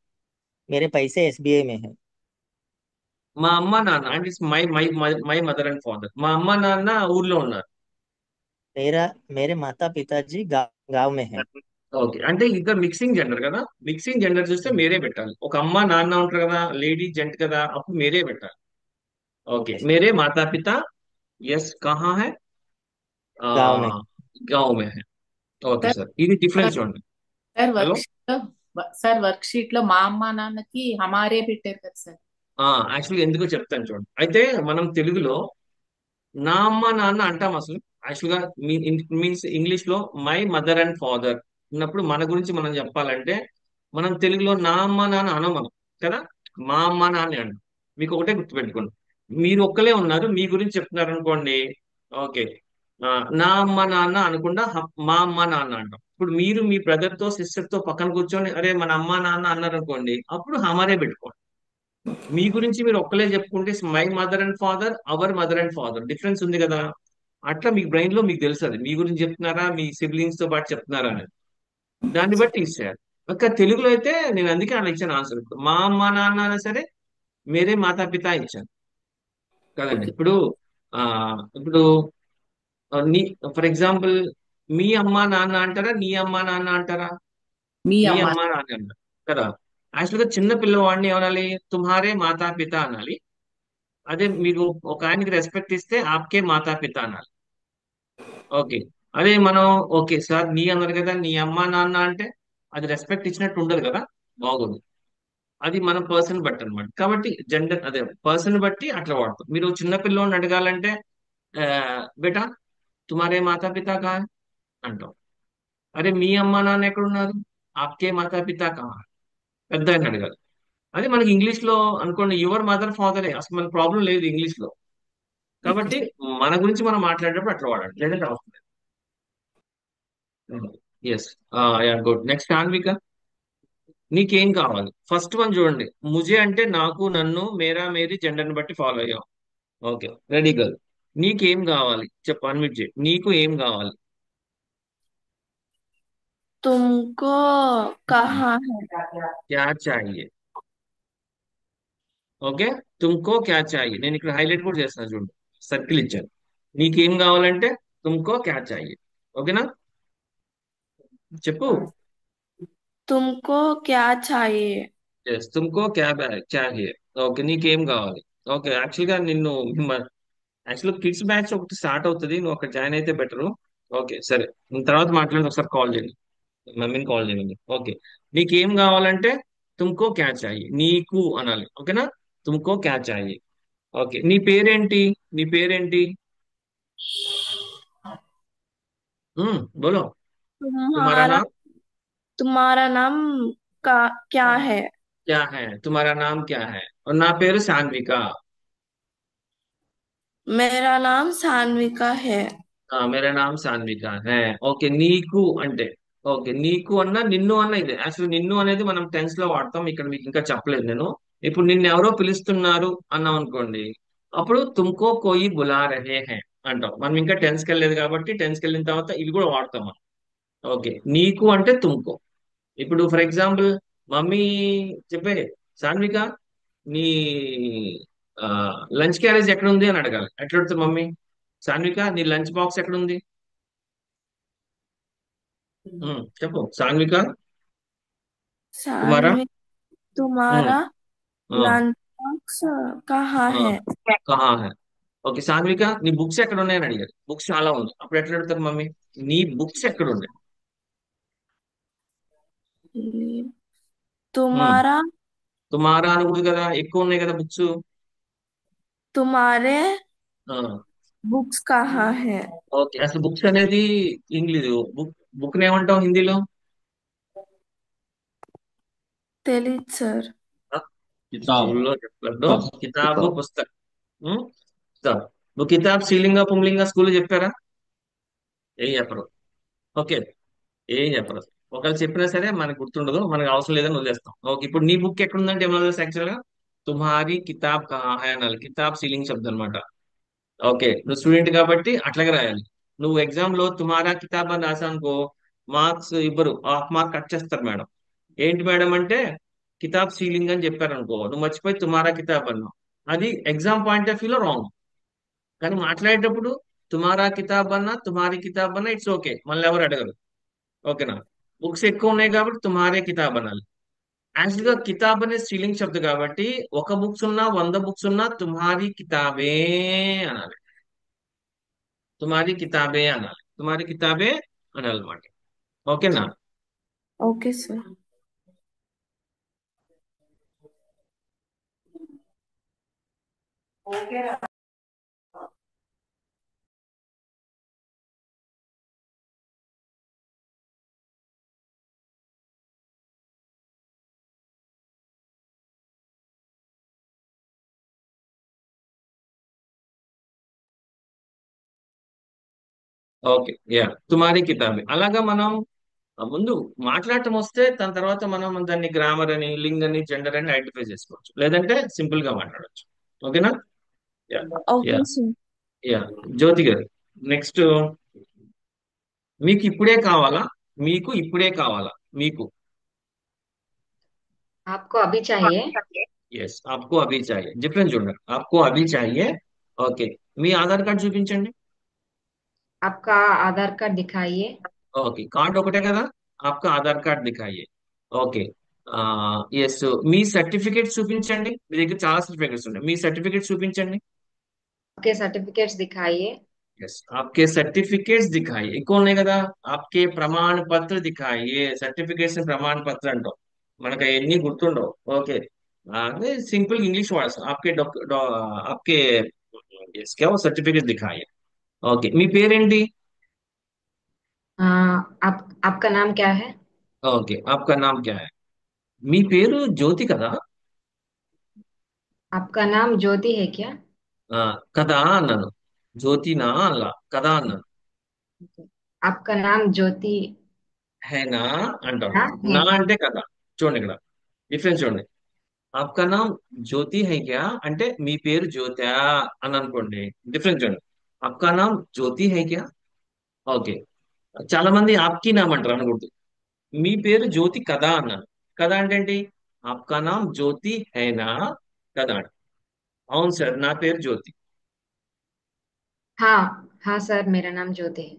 मेरे पैसे एसबीआई में है। మా అమ్మ నాన్న అంటే my my my mother and father, మా అమ్మ నాన్న ఊర్లో ఉన్నారు। मेरा मेरे माता पिताजी गांव में है। ఓకే, అంటే ఇంకా మిక్సింగ్ జెండర్ కదా, మిక్సింగ్ జెండర్ చూస్తే మేరే పెట్టాలి। ఒక అమ్మ నాన్న ఉంటారు కదా, లేడీ జెంట్ కదా, అప్పుడు మేరే పెట్టాలి। Okay, okay. మేరే మాతా పిత यस कहाँ है? ఆ, गांव में। గాँव में है। ఓకే సార్ సార్, ఇది డిఫరెన్స్ చూడండి। సార్ హలో, వర్క్ షీట్ లో మా అమ్మ నాన్నకి హమారే పెట్టారు కదా సార్. యాక్చువల్గా ఎందుకో చెప్తాను చూడండి। అయితే మనం తెలుగులో నా అమ్మ నాన్న అంటాం అసలు, యాక్చువల్ గా మీన్స్ ఇంగ్లీష్ లో మై మదర్ అండ్ ఫాదర్ ఉన్నప్పుడు మన గురించి మనం చెప్పాలంటే మనం తెలుగులో నా అమ్మ నాన్న అనం మనం కదా, మా అమ్మ నాన్న అంటాం। మీకు ఒకటే గుర్తుపెట్టుకోండి, మీరు ఒక్కలే ఉన్నారు, మీ గురించి చెప్తున్నారు అనుకోండి, ఓకే, ఆ, నా అమ్మ నాన్న అనకుండా మా అమ్మ నాన్న అంటాం। ఇప్పుడు మీరు మీ బ్రదర్ తో సిస్టర్ తో పక్కన కూర్చొని అరే మన అమ్మ నాన్న అన్నారు అనుకోండి, అప్పుడు హమారే పెట్టుకోండి। మీ గురించి మీరు ఒక్కలే చెప్పుకుంటే my mother and father, our mother and father, difference ఉంది కదా। అట్లా మీ బ్రెయిన్ లో మీకు తెలుసు అది మీ గురించి చెప్తున్నారా, మీ సిబ్లింగ్స్ తో పాటు చెప్తున్నారా అనేది, దాన్ని బట్టి ఇచ్చారు। ఒక్క తెలుగులో అయితే నేను అందుకే అలా ఇచ్చాను ఆన్సర్। ఇప్పుడు మా అమ్మ నాన్న అయినా సరే మేరే మాతా పిత ఇచ్చాను కదండి। ఓకే. ఇప్పుడు ఆ ఇప్పుడు నీ, ఫర్ ఎగ్జాంపుల్, మీ అమ్మ నాన్న అంటారా, నీ అమ్మ నాన్న అంటారా? మీ మీ అమ్మ అమ్మ నాన్న అంటారు కదా। యాక్చువల్ గా చిన్న పిల్లవాడిని ఏమనాలి? తుమ్హారే మాతా పిత అనాలి। అదే మీకు ఒక ఆయనకి రెస్పెక్ట్ ఇస్తే ఆప్కే మాతా పిత అనాలి। ఓకే, అదే మనం ఓకే సార్ నీ అన్నారు కదా, నీ అమ్మ నాన్న అంటే అది రెస్పెక్ట్ ఇచ్చినట్టు ఉండదు కదా, బాగోదు। అది మన పర్సన్ బట్టి అనమాట। కాబట్టి జెండర్ అదే పర్సన్ బట్టి అట్లా వాడతాం। మీరు చిన్న పిల్లోని అడగాలంటే ఆ, బేటా తుమారే మాతా పిత కా హై అంటాం। అరే మీ అమ్మ నాన్న ఎక్కడున్నారు? ఆప్కే మాతా పిత కా హై, పెద్ద ఆయన అడగాలి। అదే మనకి ఇంగ్లీష్ లో అనుకోండి, యువర్ మదర్ ఫాదరే, అసలు మన ప్రాబ్లం లేదు ఇంగ్లీష్ లో। ఓకే కాబట్టి మన గురించి మనం మాట్లాడేటప్పుడు అట్లా వాడండి, లేదంటే అవసరం లేదు। Yes, yeah good, next Anvika, నీకేం కావాలి? ఫస్ట్ వన్ చూడండి, ముజే అంటే నాకు నన్ను, మేరా మేరీ జెండర్ ని బట్టి ఫాలో అయ్యాం। ఓకే, రెడీ గర్ల్, నీకేం కావాలి చెప్పు, అన్మిట్ చేయి, నీకు ఏం కావాలి? तुमको कहाँ है? క్యా చాహియే? ఓకే, తుమ్కో క్యా చాహియే, నేను ఇక్కడ హైలైట్ కూడా చేస్తాను చూడండి, సర్కిల్ ఇచ్చాను। నీకేం కావాలంటే తుమ్కో క్యా చాహియే, ఓకేనా? చెప్పు। तुमको क्या चाहिए? ఎస్, తుమ్కో క్యా చాహియే। ఓకే, నీకేం కావాలి? ఓకే, యాక్చువల్ గా నిన్ను యాక్చువల్ కిడ్స్ బ్యాచ్ ఒకటి స్టార్ట్ అవుతుంది, నువ్వు అక్కడ జాయిన్ అయితే బెటర్। ఓకే సరే, నేను తర్వాత మాట్లాడి ఒకసారి కాల్ చేయండి, మమ్మీని కాల్ చేయండి। ఓకే, నీకేం కావాలంటే తుమ్కో క్యా చాహియే, నీకు అనాలి, ఓకేనా? తుమ్కో క్యా చాహియే। ఓకే, నీ పేరేంటి? నీ పేరేంటి? బోలో, తుమారా तुम्हारा నామ్ तुम्हारा नाम का क्या है? क्या है? तुम्हारा नाम क्या है? और నా పేరు సాన్విక। मेरा नाम सान्विका है। మేరా నామ్ సాన్విక హే। ఓకే, నీకు అంటే ఓకే, నీకు అన్న నిన్ను అన్న ఇదే, యాక్చువల్ నిన్ను అనేది మనం టెన్స్ లో వాడతాం, ఇక్కడ మీకు ఇంకా చెప్పలేదు నేను। ఇప్పుడు నిన్ను ఎవరో పిలుస్తున్నారు అన్నాం అనుకోండి, అప్పుడు తుమ్కో కోయి బులా రహే హే అంటాం। మనం ఇంకా టెన్స్ కి వెళ్ళలేదు కాబట్టి టెన్స్ కి వెళ్ళిన తర్వాత ఇది కూడా వాడతాం మనం। ఓకే, నీకు అంటే తుమ్కో। ఇప్పుడు ఫర్ ఎగ్జాంపుల్ మమ్మీ చెప్పే, సాన్విక నీ లంచ్ క్యారేజ్ ఎక్కడ ఉంది అని అడగాలి, ఎట్లా అడుగుతుంది మమ్మీ? సాన్విక నీ లంచ్ బాక్స్ ఎక్కడ ఉంది? చెప్పు సాన్విక, తుమారా सान्वी ఉమ్, तुम्हारा ఆ, लंच बॉक्स कहाँ ఆ, है? కహా హై? ఓకే, సాన్విక నీ బుక్స్ ఎక్కడ ఉన్నాయని అడిగారు, బుక్స్ చాలా ఉంది, అప్పుడు ఎట్లా అడుగుతారు మమ్మీ? నీ బుక్స్ ఎక్కడ ఉన్నాయి? ఉమ్, तुम्हारा తుమారా అనకూడదు కదా, ఎక్కువ ఉన్నాయి కదా బుక్స్। तुम्हारे बुक्स कहाँ है? ఓకే, అసలు బుక్స్ అనేది ఇంగ్లీష్ బుక్. బుక్ ఏమంటాం హిందీలో? तेलीज सर। ఆ, స్కూల్లో చెప్పారు కితాబు किताब పుస్తకం. ఉం? కితాబ్. నువ్వు కితాబ్ శ్రీలింగ పుంలింగ స్కూల్లో చెప్పారా? ఏం చెప్పరు. ఓకే, ఏం చెప్పరు. ఒకవేళ చెప్పినా సరే మనకు గుర్తుండదు, మనకు అవసరం లేదని వదిలేస్తాం. ఓకే, ఇప్పుడు నీ బుక్ ఎక్కడ ఉందంటే ఏమన్నా వదిలేస్తా యాక్చువల్ గా. తుమ్హారీ కితాబ్ కహా హై అనాలి. కితాబ్ సీలింగ్ శబ్దం అనమాట. ఓకే, నువ్వు స్టూడెంట్ కాబట్టి అట్లాగే రాయాలి. నువ్వు ఎగ్జామ్ లో తుమారా కితాబ్ అని రాసానుకో, మార్క్స్ ఇవ్వరు, హాఫ్ మార్క్ కట్ చేస్తారు మేడం. ఏంటి మేడం అంటే కితాబ్ సీలింగ్ అని చెప్పారనుకో, నువ్వు మర్చిపోయి తుమారా కితాబ్ అన్నావు. అది ఎగ్జామ్ పాయింట్ ఆఫ్ వ్యూలో రాంగ్. కానీ మాట్లాడేటప్పుడు తుమారా కితాబ్ అన్నా తుమారీ కితాబ్ అన్నా ఇట్స్ ఓకే, మళ్ళీ ఎవరు అడగరు. ఓకేనా? బుక్స్ ఎక్కువ ఉన్నాయి కాబట్టి తుమారే కితాబ్ అనాలి. యాక్చువల్ గా కితాబ్ అనే స్త్రీలింగ్ శబ్దం కాబట్టి ఒక బుక్స్ ఉన్నా 100 బుక్స్ ఉన్నా తుమ్హారీ కితాబే అనాలి. తుమ్హారీ కితాబే అనాలి. తుమ్హారీ కితాబే అనాలి అనమాట. ఓకేనా? Okay sir. ఓకే, యా, తుమ్హారీ కితాబే. అలాగా మనం ముందు మాట్లాడటం వస్తే దాని తర్వాత మనం దాన్ని గ్రామర్ అని లింగ్ అని జెండర్ అని ఐడెంటిఫై చేసుకోవచ్చు, లేదంటే సింపుల్ గా మాట్లాడవచ్చు. ఓకేనా? Ya. Ya. Okay sir. Ya. Jyoti garu, next. మీకు ఇప్పుడే కావాలా? మీకు ఇప్పుడే కావాలా? మీకు. आपको अभी चाहिए? ఎస్, ఆప్కో అభి చాహియే. డిఫరెన్స్ చూడండి, ఆప్కో అభి చాహియే. ఓకే, మీ ఆధార్ కార్డ్ చూపించండి. आपका आधार कार्ड दिखाइए। ఓకే, కార్డ్ ఒకటే కదా, ఆప్కా ఆధార్ కార్డ్ దిఖాయియే. ఓకే. ఎస్, మీ సర్టిఫికేట్ చూపించండి. మీ దగ్గర చాలా సర్టిఫికేట్స్ ఉన్నాయి, మీ సర్టిఫికేట్ చూపించండి. आपके सर्टिफिकेट्स दिखाइए। ఎస్, ఆప్కే సర్టిఫికేట్స్ దిఖాయి. ఎక్కువ ఉన్నాయి కదా, ఆప్కే ప్రమాణ పత్ర దిఖాయి. సర్టిఫికేట్స్ ప్రమాణ పత్ర అంటాం, మనకు అవన్నీ గుర్తుండవు. ఓకే, అదే సింపుల్ ఇంగ్లీష్ వర్డ్స్. ఆప్కే क्या वो सर्टिफिकेट दिखाइए. ఓకే, మీ పేరేంటి? आपका नाम क्या है? ఓకే, आपका नाम क्या है? మీ పేరు జ్యోతి కదా? आपका नाम ज्योति है क्या? ఆ, కదా అన్నాను. జ్యోతినా అలా కదా అన్నాను. आपका नाम ज्योति హేనా అంటాం. ना है? నా అంటే కదా. చూడండి ఇక్కడ డిఫరెన్స్ చూడండి. ఆప్కా నామ్ జ్యోతి హై క్యా అంటే మీ పేరు జ్యోతా అని అనుకోండి. డిఫరెన్స్ చూడండి. ఆప్కా నామ్ జ్యోతి హై క్యా. ఓకే, చాలా మంది ఆప్కి నామ్ అంటారు అనకూడదు. మీ పేరు జ్యోతి కదా అన్నాను. కదా అంటే ఏంటి? ఆప్కా నామ్ జ్యోతి హైనా కదా అంట. అవును సార్, నా పేరు జ్యోతి. हाँ हाँ सर, मेरा नाम ज्योति है।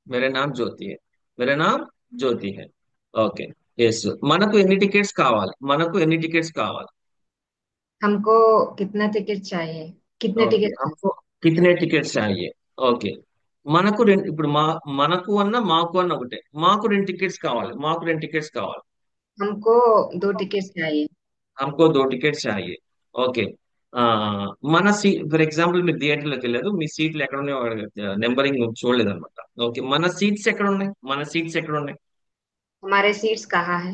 मेरा नाम జ్యోతి है. मेरा नाम జ్యోతి है. ఓకే. ఎస్, మనకు ఎన్ని టికెట్స్ కావాలి? మనకు ఎన్ని టికెట్స్ కావాలి? हमको कितना टिकट चाहिए? कितने ఓకే, टिकट? हमको कितने టికెట్స్ चाहिए. ఓకే, మనకు రెండు. ఇప్పుడు మనకు అన్న మాకు అన్న ఒకటే. మాకు రెండు టికెట్స్ కావాలి, మాకు రెండు టికెట్స్ కావాలి. हमको 2 टिकट चाहिए। हमको दो టికెట్స్ चाहिए. ఓకే. ఆ, మన సీట్ ఫర్ ఎగ్జాంపుల్ మీరు థియేటర్లోకి వెళ్ళారు, మీ సీట్లు ఎక్కడ ఉన్నాయో నెంబరింగ్ చూడలేదు అనమాట. ఓకే, మన సీట్స్ ఎక్కడ ఉన్నాయి? మన సీట్స్ ఎక్కడ ఉన్నాయి? हमारे सीट्स कहाँ है?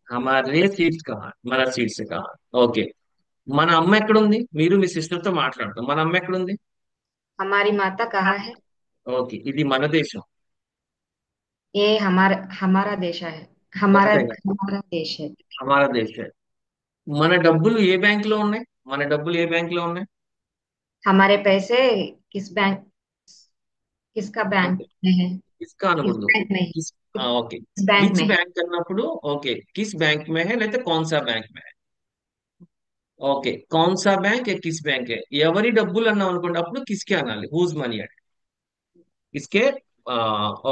హమారే సీట్స్ కహా, మన సీట్స్ కహా. ఓకే, మన అమ్మ ఎక్కడుంది? మీరు మీ సిస్టర్ తో మాట్లాడతాం, మన అమ్మ ఎక్కడుంది? हमारी माता कहाँ है? ఓకే, ఇది మన దేశం. ये हमारा हमारा देश है। हमारा ఒకటే కదా, हमारा देश है। హమారా దేశ్ హై. మన డబ్బులు ఏ బ్యాంక్ లో ఉన్నాయి? మన డబ్బులు ఏ బ్యాంక్ లో ఉన్నాయి? हमारे पैसे किस बैंक किसका बैंक ఓకే, में है? కిస్కా किस అనకూడదు. बैंक में है? కిస్. ఓకే, किस बैंक విచ్ में है? బ్యాంక్ అన్నప్పుడు ఓకే, కిస్ బ్యాంక్ మే హై లేకపోతే కౌన్ సా బ్యాంక్ మే హై. ఓకే, కౌన్ సా బ్యాంక్ ఏ కిస్ బ్యాంక్ ఏ. ఎవరి డబ్బులు అన్నాం అనుకోండి, అప్పుడు కిస్కే అనాలి. హూజ్ మనీ అంటే కిస్కే. ఆ,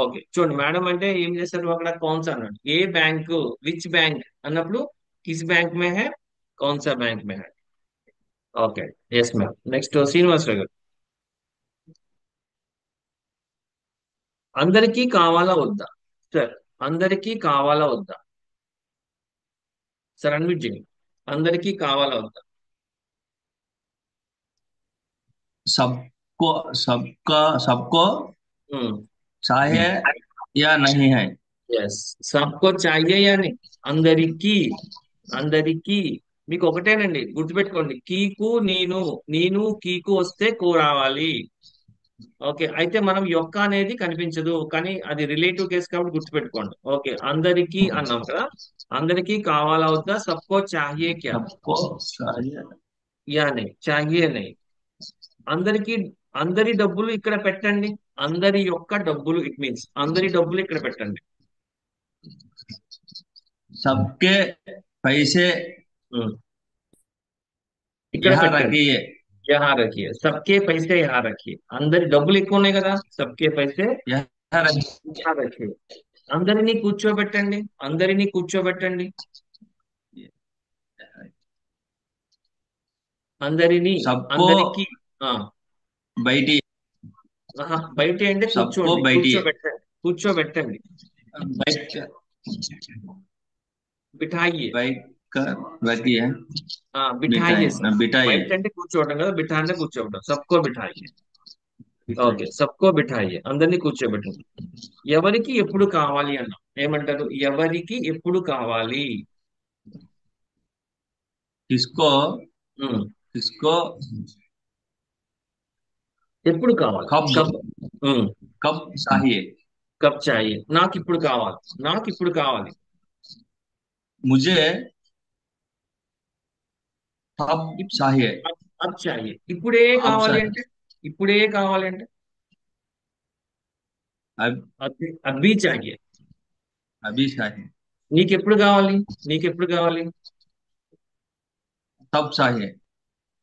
ఓకే, చూడండి మేడం అంటే ఏం చేస్తారు అక్కడ? కౌన్ సా అన్నాడు. ఏ బ్యాంక్, విచ్ బ్యాంక్ అన్నప్పుడు కిస్ బ్యాంక్ మే హై, కౌన్ సా బ్యాంక్ మే హై. Okay. Yes ma'am. Next Srinivasa Rao garu. అందరికీ కావాలా వద్దా? సార్, అందరికీ కావాలా వద్దా? సార్ అన్మ్యూట్ చేయండి. అందరికీ కావాలా వద్దా? सब सबको सबका सबको हम्म चाहिए या नहीं है? ఎస్ సబ్కో చాయ్యే అని అందరికీ అందరికీ మీకు ఒకటేనండి గుర్తుపెట్టుకోండి కీకు నేను నేను కీకు వస్తే కో రావాలి. ఓకే అయితే మనం యొక్క అనేది కనిపించదు కానీ అది రిలేటివ్ కేస్ కాబట్టి గుర్తుపెట్టుకోండి. ఓకే అందరికీ అన్నాం కదా, అందరికీ కావాలా వద్దా, సబ్కో చాహియే క్యా, सबको चाहिए యా నహీ చాహియే నహీ. అందరికి అందరి డబ్బులు ఇక్కడ పెట్టండి, అందరి యొక్క డబ్బులు ఇట్ మీన్స్ అందరి డబ్బులు ఇక్కడ పెట్టండి. सबके पैसे ఉమ్, ఇక్కడ यहाँ పెట్టండి. रखिए యహా రఖియే సబ్కే పైసే యహా రఖియే. అందరి డబ్బులు ఎక్కువ ఉన్నాయి కదా, సబ్కే పైసే यहाँ रखिए యహా రఖియే. అందరినీ కూర్చోబెట్టండి, అందరినీ కూర్చోబెట్టండి, అందరినీ सबको అందరికి ఆ, बैठी బయట అంటే सबको కూర్చోండి, बैठिए కూర్చోబెట్టండి, बैठ कर బిఠాయియే. बैठ कर रखिए బిఠాయియే సార్. बिठाइए బయట అంటే కూర్చోవడం కదా, బిఠా అంటే కూర్చోవడం. సబ్కో బిఠాయియే. ఓకే సబ్కో బిఠాయియే అందరినీ కూర్చోబెట్టండి. ఎవరికి ఎప్పుడు కావాలి అన్నాం, ఏమంటారు? ఎవరికి ఎప్పుడు కావాలి? किसको ఉమ్, किसको ఎప్పుడు కావాలి? कब కబ్. ఉమ్, कब चाहिए? కబ్ చాయి. నాకు ఇప్పుడు కావాలి, నాకు ఇప్పుడు కావాలి. मुझे कब चाहिए? అబ్ చాయి. ఇప్పుడే अब కావాలి चाहिए అంటే, ఇప్పుడే కావాలి అంటే अब అబ్బీ చాయి. अभी चाहिए నీకెప్పుడు కావాలి? నీకెప్పుడు కావాలి? तब चाहिए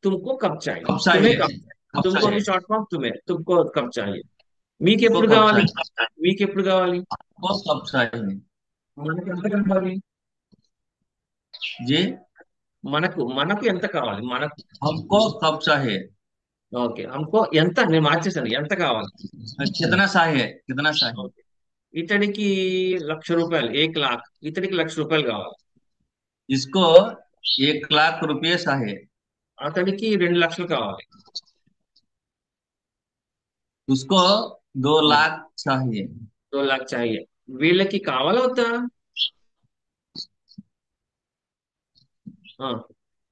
तुमको कब चाहिए? कब तुम्हें चाहिए कब चाहिए? कब तुमको चाहिए షార్ట్ ఫామ్ తుమ్మే, तुमको कब चाहिए? तुमको మీకెప్పుడు कब కావాలి? चाहिए మీకెప్పుడు కావాలి? को कब चाहिए మనకు ఎంత కావాలి? जी మనకు మనకు ఎంత కావాలి? మనకు. हमको कब चाहिए ఓకే హమ్కో ఎంత, నేను మార్చేసాను, ఎంత కావాలి? कितना चाहिए ఓకే ఇతడికి 1,00,000 రూపాయలు, 1,00,000. ఇతడికి 1,00,000 రూపాయలు కావాలి. इसको 1 लाख रुपये चाहिए అతడికి 2 లక్షలు కావాలి. उसको 2 लाख चाहिए 2 लाख చాయి. వీళ్ళకి కావాలా వద్దా? ఆ,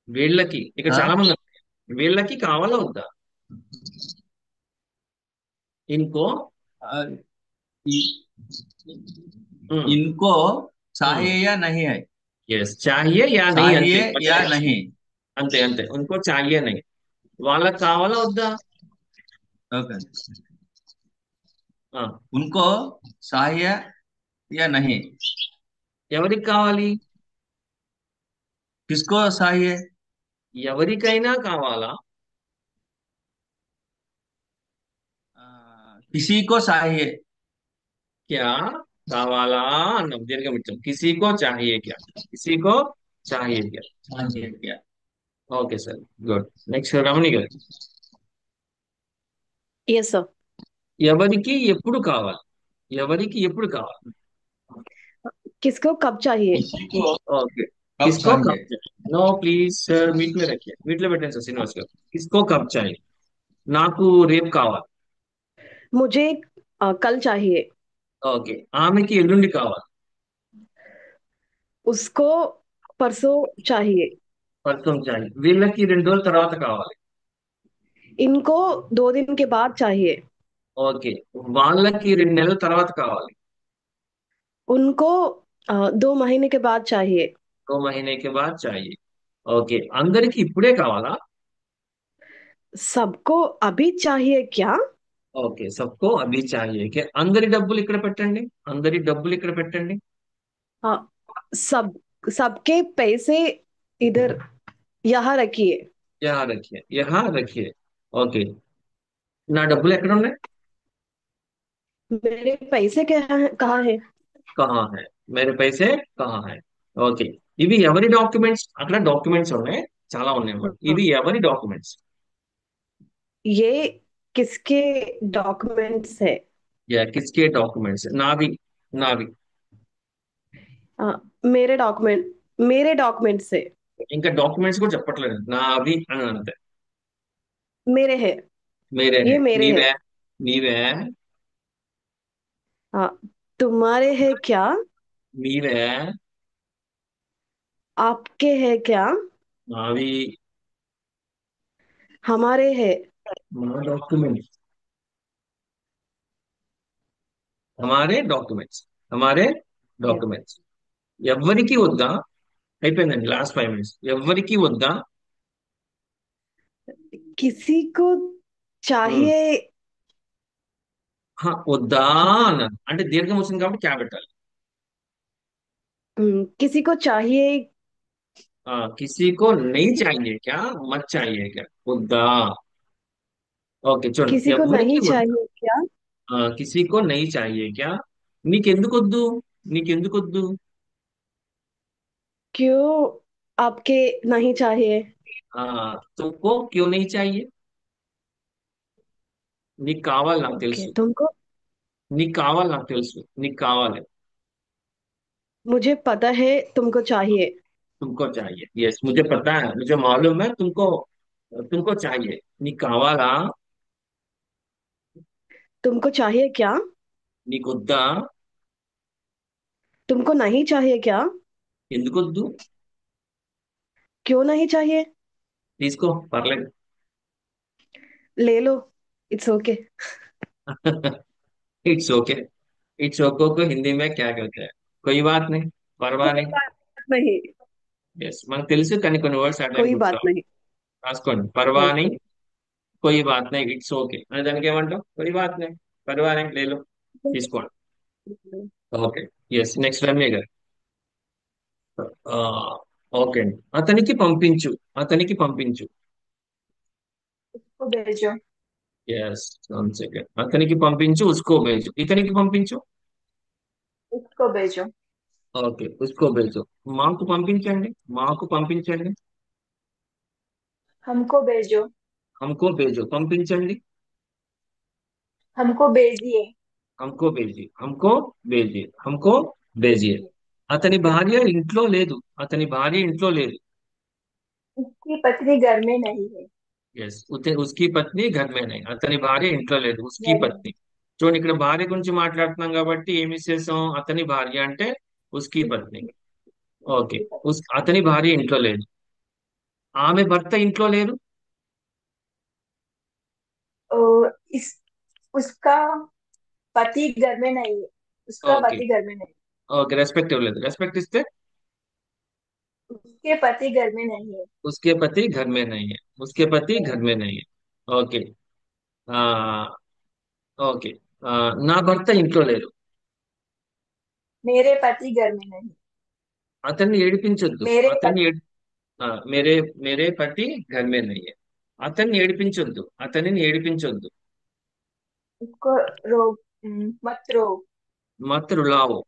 వీళ్ళకి ఇక్కడ हाँ? చాలా మంది ఉన్నారు. వీళ్ళకి కావాలా వద్దా? ఇన్కో और इनको चाहिए या नहीं है ఎస్ చాహియే యా నహీ అంతే. चाहिए या नहीं అంతే అంతే ఇంకో చాహియే నహీ. వాళ్ళకి కావాలా వద్దా? ओके ఆ, उनको चाहिए या नहीं ఎవరికి కావాలి? किसको चाहिए ఎవరికైనా కావాలా? किसी को चाहिए క్యా కావాలా అన్నాం, దీర్ఘం ఇచ్చాం. కిసీకో చాహియే క్యా, కిసీకో చాహియే క్యా. चाहिए क्या ఓకే సార్, గుడ్. నెక్స్ట్ రమణి గారు. Yes sir. ఎవరికి ఎప్పుడు కావాలి? ఎవరికి ఎప్పుడు కావాలి? किसको कब चाहिए? किसी को ఓకే कब किसको कब चाहिए चाहिए? नो ప్లీజ్ సార్, వీటిలో రఖియే, వీటిలో పెట్టండి సార్ శ్రీనివాస్ గారు. కిస్కో కబ్ చాయి. నాకు రేపు కావాలి. मुझे कल चाहिए. ఓకే ఆమెకి ఎల్లుండి కావాలి. उसको परसों चाहिए. పర్సం చాయి. వీళ్ళకి 2 రోజుల తర్వాత కావాలి. इनको 2 दिन के बाद चाहिए. ఓకే వాళ్ళకి 2 నెలల తర్వాత కావాలి. उनको 2 महीने के बाद चाहिए. 2 महीने के बाद चाहिए. ఓకే అందరికి ఇప్పుడే కావాలా? सबको अभी चाहिए क्या? ఓకే సబ్కో అభి చాహియే కే. అందరి డబ్బులు ఇక్కడ పెట్టండి, అందరి డబ్బులు ఇక్కడ పెట్టండి. हाँ, सब सबके पैसे इधर यहाँ रखिए. యహా రఖియే, యహా రఖియే. ఓకే నా డబ్బులు ఎక్కడ ఉన్నాయి? मेरे पैसे क्या है, कहाँ है? కహా హై, మేరే పైసే కహా హై. ఓకే ఇవి ఎవరి డాక్యుమెంట్స్? అక్కడ డాక్యుమెంట్స్ ఉన్నాయి, చాలా ఉన్నాయి అన్నమాట. ఇవి ఎవరి డాక్యుమెంట్స్? ये किसके डॉक्यूमेंट्स है? యా కిస్కే డాక్యుమెంట్స్? నావి, నావి. मेरे डॉक्यूमेंट्स है. ఇంకా డాక్యుమెంట్స్ కూడా చెప్పట్లేదు, నావి అని అంతే. मेरे है. मेरे ये हैं मेरे हैं। नीवे नीवे हाँ, तुम्हारे है क्या? नीवे आपके है क्या? मावी हमारे है। डॉक्यूमेंट हमारे డాక్యుమెంట్స్ हमारे Yes. డాక్యుమెంట్స్ ఎవ్వరికి వద్దా అయిపోయిందండి లాస్ట్ 5 మినిట్స్ ఎవ్వరికి వద్దా किसी को ఉమ్, चाहिए। వద్దా అన్నాను అంటే దీర్ఘం వచ్చింది కాబట్టి క్యా పెట్టాలి किसी को चाहिए। किसी को नहीं चाहिए क्या मत चाहिए क्या వద్దా ఓకే చూడండి किसी को ఎవ్వరికి नहीं వద్దా चाहिए क्या? किसी को नहीं चाहिए क्या నీకెందుకు వద్దు నీకెందుకు వద్దు क्यों आपके नहीं चाहिए? तुमको क्यों नहीं चाहिए నీకు కావాలి నాకు ओके, తెలుసు तुमको। నీకు కావాలి నాకు తెలుసు నీకు కావాలి मुझे पता है तुमको चाहिए। तुमको चाहिए यस मुझे पता है मुझे मालूम है तुमको तुमको चाहिए నీకు కావాలా तुमको चाहिए क्या? నీకు వద్దా तुमको नहीं चाहिए क्या? ఎందుకు వద్దు क्यों नहीं चाहिए? తీసుకో పర్లేదు ले लो। It's okay. It's okay it's okay को हिंदी में क्या कहते हैं कोई बात नहीं परवाह कोई नहीं बात नहीं। ఎస్ మనకు తెలుసు కానీ కొన్ని వర్డ్స్ అట్లా कोई बात గుర్తురావు नहीं। రాసుకోండి పర్వా ओके। नहीं कोई बात नहीं इट्स ओके అనే దానికి ఏమంటాం कोई बात नहीं परवाह नहीं ले लो తీసుకోండి ఓకే ఎస్ నెక్స్ట్ రమ్య గారు ఆ, ఓకే అండి అతనికి పంపించు అతనికి పంపించు उसको भेजो। ఎస్ వన్ సెకండ్ అతనికి పంపించు ఉస్కో భేజు ఇతనికి పంపించు उसको भेजो। ఓకే ఉస్కో భేజు మాకు పంపించండి మాకు పంపించండి हमको भेजो। हमको भेजो పంపించండి हमको भेजिए। हमको भेजिए हमको भेजिए हमको भेजिए అతని భార్య ఇంట్లో లేదు అతని భార్య ఇంట్లో లేదు उसकी पत्नी घर में नहीं है। ఎస్ ఉస్కి పత్ని घर में नहीं అతని భార్య ఇంట్లో లేదు ఉస్కి घर में। పత్ని చూడండి ఇక్కడ భార్య గురించి మాట్లాడుతున్నాం కాబట్టి ఏమి చేసాం అతని భార్య అంటే ఉస్కి పత్ని उसकी ఓకే उसकी पत्नी। అతని భార్య ఇంట్లో లేదు ఆమె భర్త ఇంట్లో లేరు इस उसका पति घर में नहीं है। उसका ఓకే पति घर में नहीं। ఓకే రెస్పెక్ట్ ఇవ్వలేదు రెస్పెక్ట్ ఇస్తే उसके पति घर में नहीं है। उसके पति घर में नहीं है उसके पति घर में नहीं है ఓకే ఆ ఓకే నా భర్త ఇంట్లో లేరు मेरे पति घर में नहीं। అతన్ని ఏడిపించొద్దు मेरे అతన్ని पति। మేరే మేరే పతి घर में नहीं है అతన్ని ఏడిపించొద్దు అతనిని ఏడిపించొద్దు उसको रोक। मत रोक। మత్ రులావో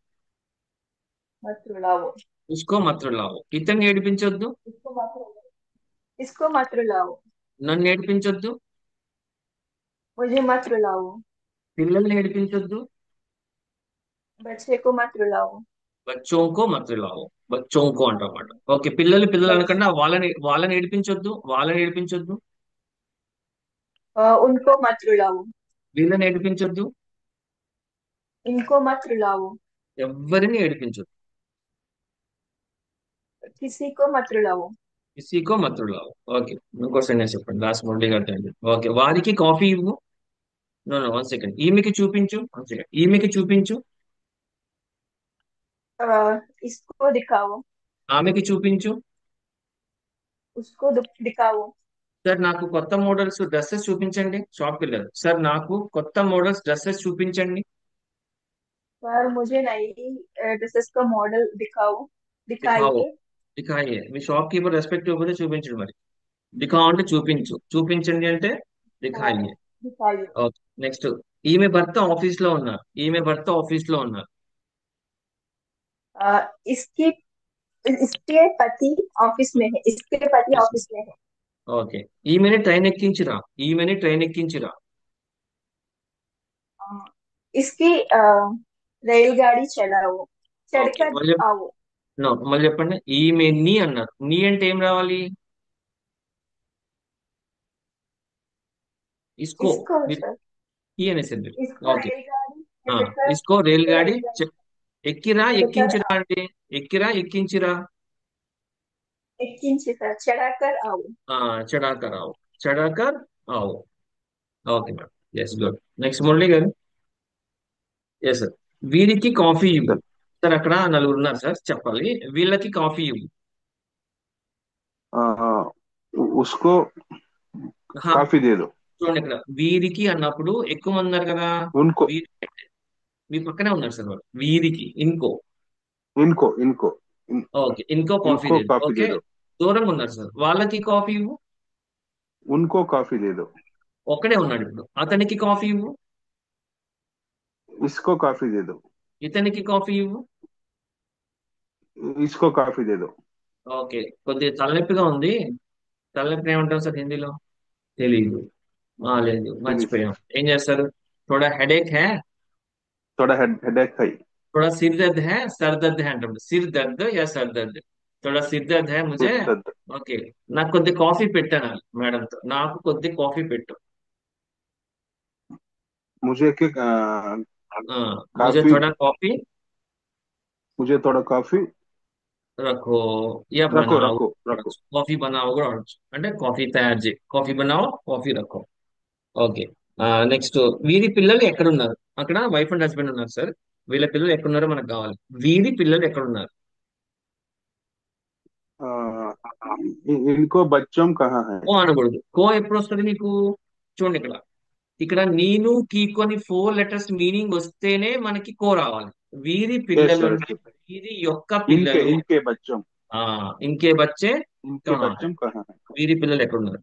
मत रुलाओ। ఉస్కో మత్ రులావో ఇతన్ని ఏడిపించొద్దు इसको मत रुलाओ। इसको मत रुलाओ। నన్ను ఏడిపించొద్దు मुझे मत रुलाओ। పిల్లల్ని ఏడిపించొద్దు बच्चे को मत रुलाओ। బచ్చోంకో మత్ రులావో బచ్చోంకో అంటమాట ఓకే పిల్లలు పిల్లలు बच्चे। అనకుండా వాళ్ళని ఏడిపించొద్దు వాళ్ళని ఏడిపించొద్దు उनको मत रुलाओ। వీళ్ళని ఏడిపించొద్దు इनको मत रुलाओ। ఎవ్వరిని ఏడిపించొద్దు किसी को मत रुलाओ। కిసీకో మత్ రులావో ఓకే ఇంకో సెంటెన్స్ చెప్పండి లాస్ట్ మురళి గారి ఓకే వారికి కాఫీ ఇవ్వు నో నో వన్ సెకండ్ ఈమెకి చూపించు వన్ సెకండ్ ఈమెకి చూపించు इसको दिखाओ। ఆమెకి చూపించు उसको दिखाओ। సార్ నాకు కొత్త మోడల్స్ డ్రెస్సెస్ చూపించండి షాప్ పిల్లలు సార్ నాకు కొత్త మోడల్స్ డ్రెస్సెస్ చూపించండి पर मुझे नई ड्रेसेस का मॉडल दिखाओ। దిఖావో दिखाइए। దిఖాయే మీ షాప్ కీపర్ రెస్పెక్ట్ ఇవ్వకపోతే చూపించండి మరి దిఖావ్ అంటే చూపించు చూపించండి అంటే దిఖాయే दिखाइए। ఓకే నెక్స్ట్ ఈమె భర్త ఆఫీస్ లో ఉన్నారు ఈమె భర్త ఆఫీస్ లో ఉన్నారు इसकी इसके पति ऑफिस में है। इसके पति ऑफिस में है। ఓకే ఈమెని ట్రైన్ ఎక్కించిరా ఈమెని ట్రైన్ ఎక్కించిరా अ, इसकी रेलगाड़ी चलाओ। ఓకే चढ़कर మళ్ళీ आओ। నో మళ్ళీ చెప్పండి ఈమె నీ అన్నారు నీ అంటే ఏం రావాలి ఇస్కో इसको విత్ सर ఈ అనేసింది. इसको ఓకే. रेलगाड़ी ఆ, ये मतलब ఇస్కో రేల్ గాడి रेलगाड़ी ఎక్కిరా मतलब ఎక్కించిరా అంటే ఎక్కిరా ఎక్కించిరా. एक इंच सर चढ़ाकर आओ ఆ, చడాకర్ ఆవు. చడాకర్ ఆవు. Okay madam. Yes good. Next Murali garu. Yes sir. వీరికి కాఫీ ఇవ్వు. సార్ అక్కడ నలుగురు ఉన్నారు సార్, చెప్పాలి. వీళ్ళకి కాఫీ ఇవ్వు. उसको హా, कॉफी दे दो। చూడండి ఇక్కడ వీరికి అన్నప్పుడు ఎక్కువ మంది ఉన్నారు కదా. उनको వీరి మీ పక్కనే ఉన్నారు సార్ వాళ్ళు. వీరికి ఇన్కో. इनको इनको ఓకే, ఇన్కో కాఫీ इनको లేదు. कॉफी ఓకే, दे दो। దూరంగా ఉన్నారు సార్. వాళ్ళకి కాఫీ ఇవ్వు. उनको कॉफी दे दो। ఒక్కడే ఉన్నాడు ఇప్పుడు. అతనికి కాఫీ ఇవ్వు. इसको कॉफी दे दो। ఇతనికి కాఫీ ఇవ్వు. इसको कॉफी दे दो। ఓకే, కొద్దిగా తలనొప్పిగా ఉంది. తలనొప్పి ఏమంటాం సార్ హిందీలో? తెలీదు. లేదు, మర్చిపోయాం. ఏం చేస్తారు? थोड़ा हेडेक है. थोड़ा हेडेक है। थोड़ा सिर दर्द है, सर दर्द है అంటాం. Sir Dard yeah sir Dard. थोड़ा सिर दर्द है मुझे. सिर दर्द। ఓకే, నాకు కొద్ది కాఫీ పెట్టాను మేడంతో. నాకు కొద్ది కాఫీ పెట్టు. मुझे के मुझे कॉफी थोड़ा कॉफी मुझे थोड़ा कॉफी रखो या रखो बनाओ. रखो रखो। కాఫీ बनाओ కూడా అనొచ్చు. అంటే కాఫీ తయారు చేయి. కాఫీ बनाओ, కాఫీ రఖో. ఓకే. నెక్స్ట్, వీరి పిల్లలు ఎక్కడున్నారు? అక్కడ వైఫ్ అండ్ హస్బెండ్ ఉన్నారు సార్. వీళ్ళ పిల్లలు ఎక్కడున్నారో మనకు కావాలి. వీరి పిల్లలు ఎక్కడున్నారు? आ, इनको बच्चों कहाँ है? కో అనకూడదు. కో ఎప్పుడు వస్తుంది మీకు? చూడండి ఇక్కడ. ఇక్కడ నేను కీకు అని 4 లెటర్స్ మీనింగ్ వస్తేనే మనకి కో రావాలి. వీరి यस పిల్లలు यस। అంటే వీరి యొక్క इनके పిల్లలు. इनके बच्चों ఆ ఇంకే బచ్చే इनके కహా హై. बच्चों कहाँ है? వీరి పిల్లలు ఎక్కడున్నారు?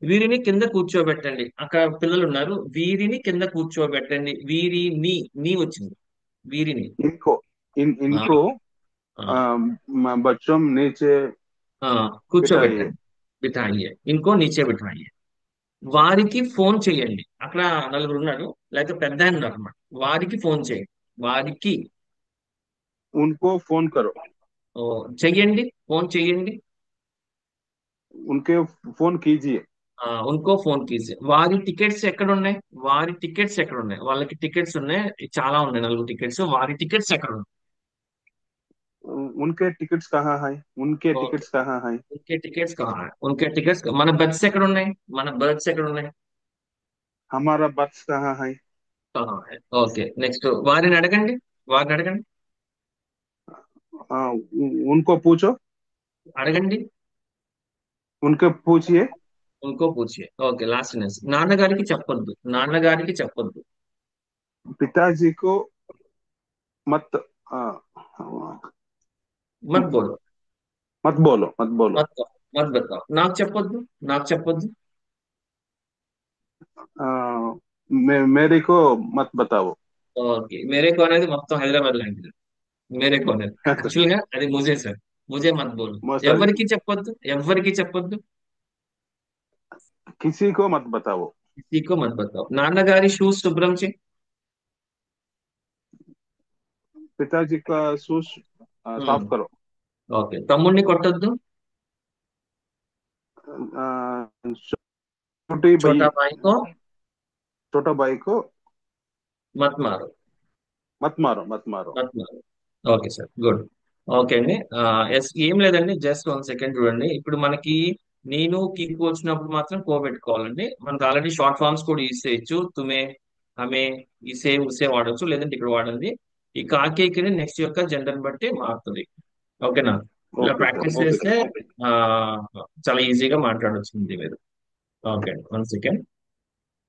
వీరిని కింద కూర్చోబెట్టండి. అక్కడ పిల్లలు ఉన్నారు. వీరిని కింద కూర్చోబెట్టండి. వీరిని నీ వచ్చింది. వీరిని. इनको ఆ, इनको ఆ, बच्चों नीचे बिठाइए। కూర్చోబెట్టండి. బిఠాయియే. ఇంకో నీచే బిఠాయియే. వారికి ఫోన్ చేయండి. అక్కడ నలుగురు ఉన్నాడు, లేకపోతే పెద్ద ఆయన ఉన్నారు అన్నమాట. వారికి ఫోన్ చేయండి. వారికి उनको फोन करो। ఓ, చెయ్యండి. ఫోన్ చెయ్యండి. उनके फोन कीजिए। ఇంకో ఫోన్ కీజ్. వారి టికెట్స్ ఎక్కడ ఉన్నాయి? వారి టికెట్స్ ఎక్కడ ఉన్నాయి? వాళ్ళకి టికెట్స్ ఉన్నాయి, చాలా ఉన్నాయి, 4 టికెట్స్. వారి టికెట్స్ ఎక్కడ ఉన్నాయి? उनके टिकट्स कहाँ है? उनके ఓకే, टिकट्स कहाँ है? ఉన్కే టికెట్స్ కహా హై? ఉన్కే టికెట్స్. మన బర్త్స్ ఎక్కడ ఉన్నాయి? మన బర్త్స్ ఎక్కడ ఉన్నాయి? हमारा बस कहाँ है? కహా హై. ఓకే, నెక్స్ట్ వారిని అడగండి. వారిని అడగండి. उनको पूछो। అడగండి. उनके पूछिए। ఇంకో పూచియే. Okay, last next. నాన్నగారికి చెప్పొద్దు. నాన్నగారికి చెప్పొద్దు. पिताजी को मत మత్ బోలో. मत बोलो मत बोलो। మత్ మత్ బతాओ. నాకు చెప్పొద్దు. నాకు చెప్పొద్దు. मेरे को मत बताओ। ఓకే, మేరే కో అనేది మొత్తం హైదరాబాద్ లాంటిది. మేరే కో అనేది యాక్చువల్ గా అది ముజే సార్. ముజే మత్ బోలు. मसाज ఎవరికి చెప్పొద్దు. ఎవరికి చెప్పొద్దు. किसी को मत बताओ। కిసీకో మత్ బతాओ. నాన్నగారి షూస్ శుభ్రం చేయి. पिताजी का शूज साफ करो। ఓకే, తమ్ముడిని కొట్టొద్దు. अ, छोटी भाई చోటా భాయ్ కో छोटा भाई को మత్ మారో. मत मारो मत मारो। మత్ మారో. Okay sir, good. ఓకే అండి. ఎస్, ఏం లేదండి, జస్ట్ 1 సెకండ్ చూడండి. ఇప్పుడు మనకి నేను కీకు వచ్చినప్పుడు మాత్రం కో పెట్టుకోవాలండి. మనకు ఆల్రెడీ షార్ట్ ఫార్మ్స్ కూడా యూజ్ చేయొచ్చు. తుమే, హమే, ఇసే, ఉసే వాడచ్చు, లేదంటే ఇక్కడ వాడండి. ఈ కాకేకి నెక్స్ట్ యొక్క జెండర్ బట్టి మారుతుంది. ఓకేనా? ఇలా ओके सर ప్రాక్టీస్ ओके చేస్తే सर। ఆ, చాలా ఈజీగా మాట్లాడొచ్చు హిందీ మీరు. Okay, 1 second.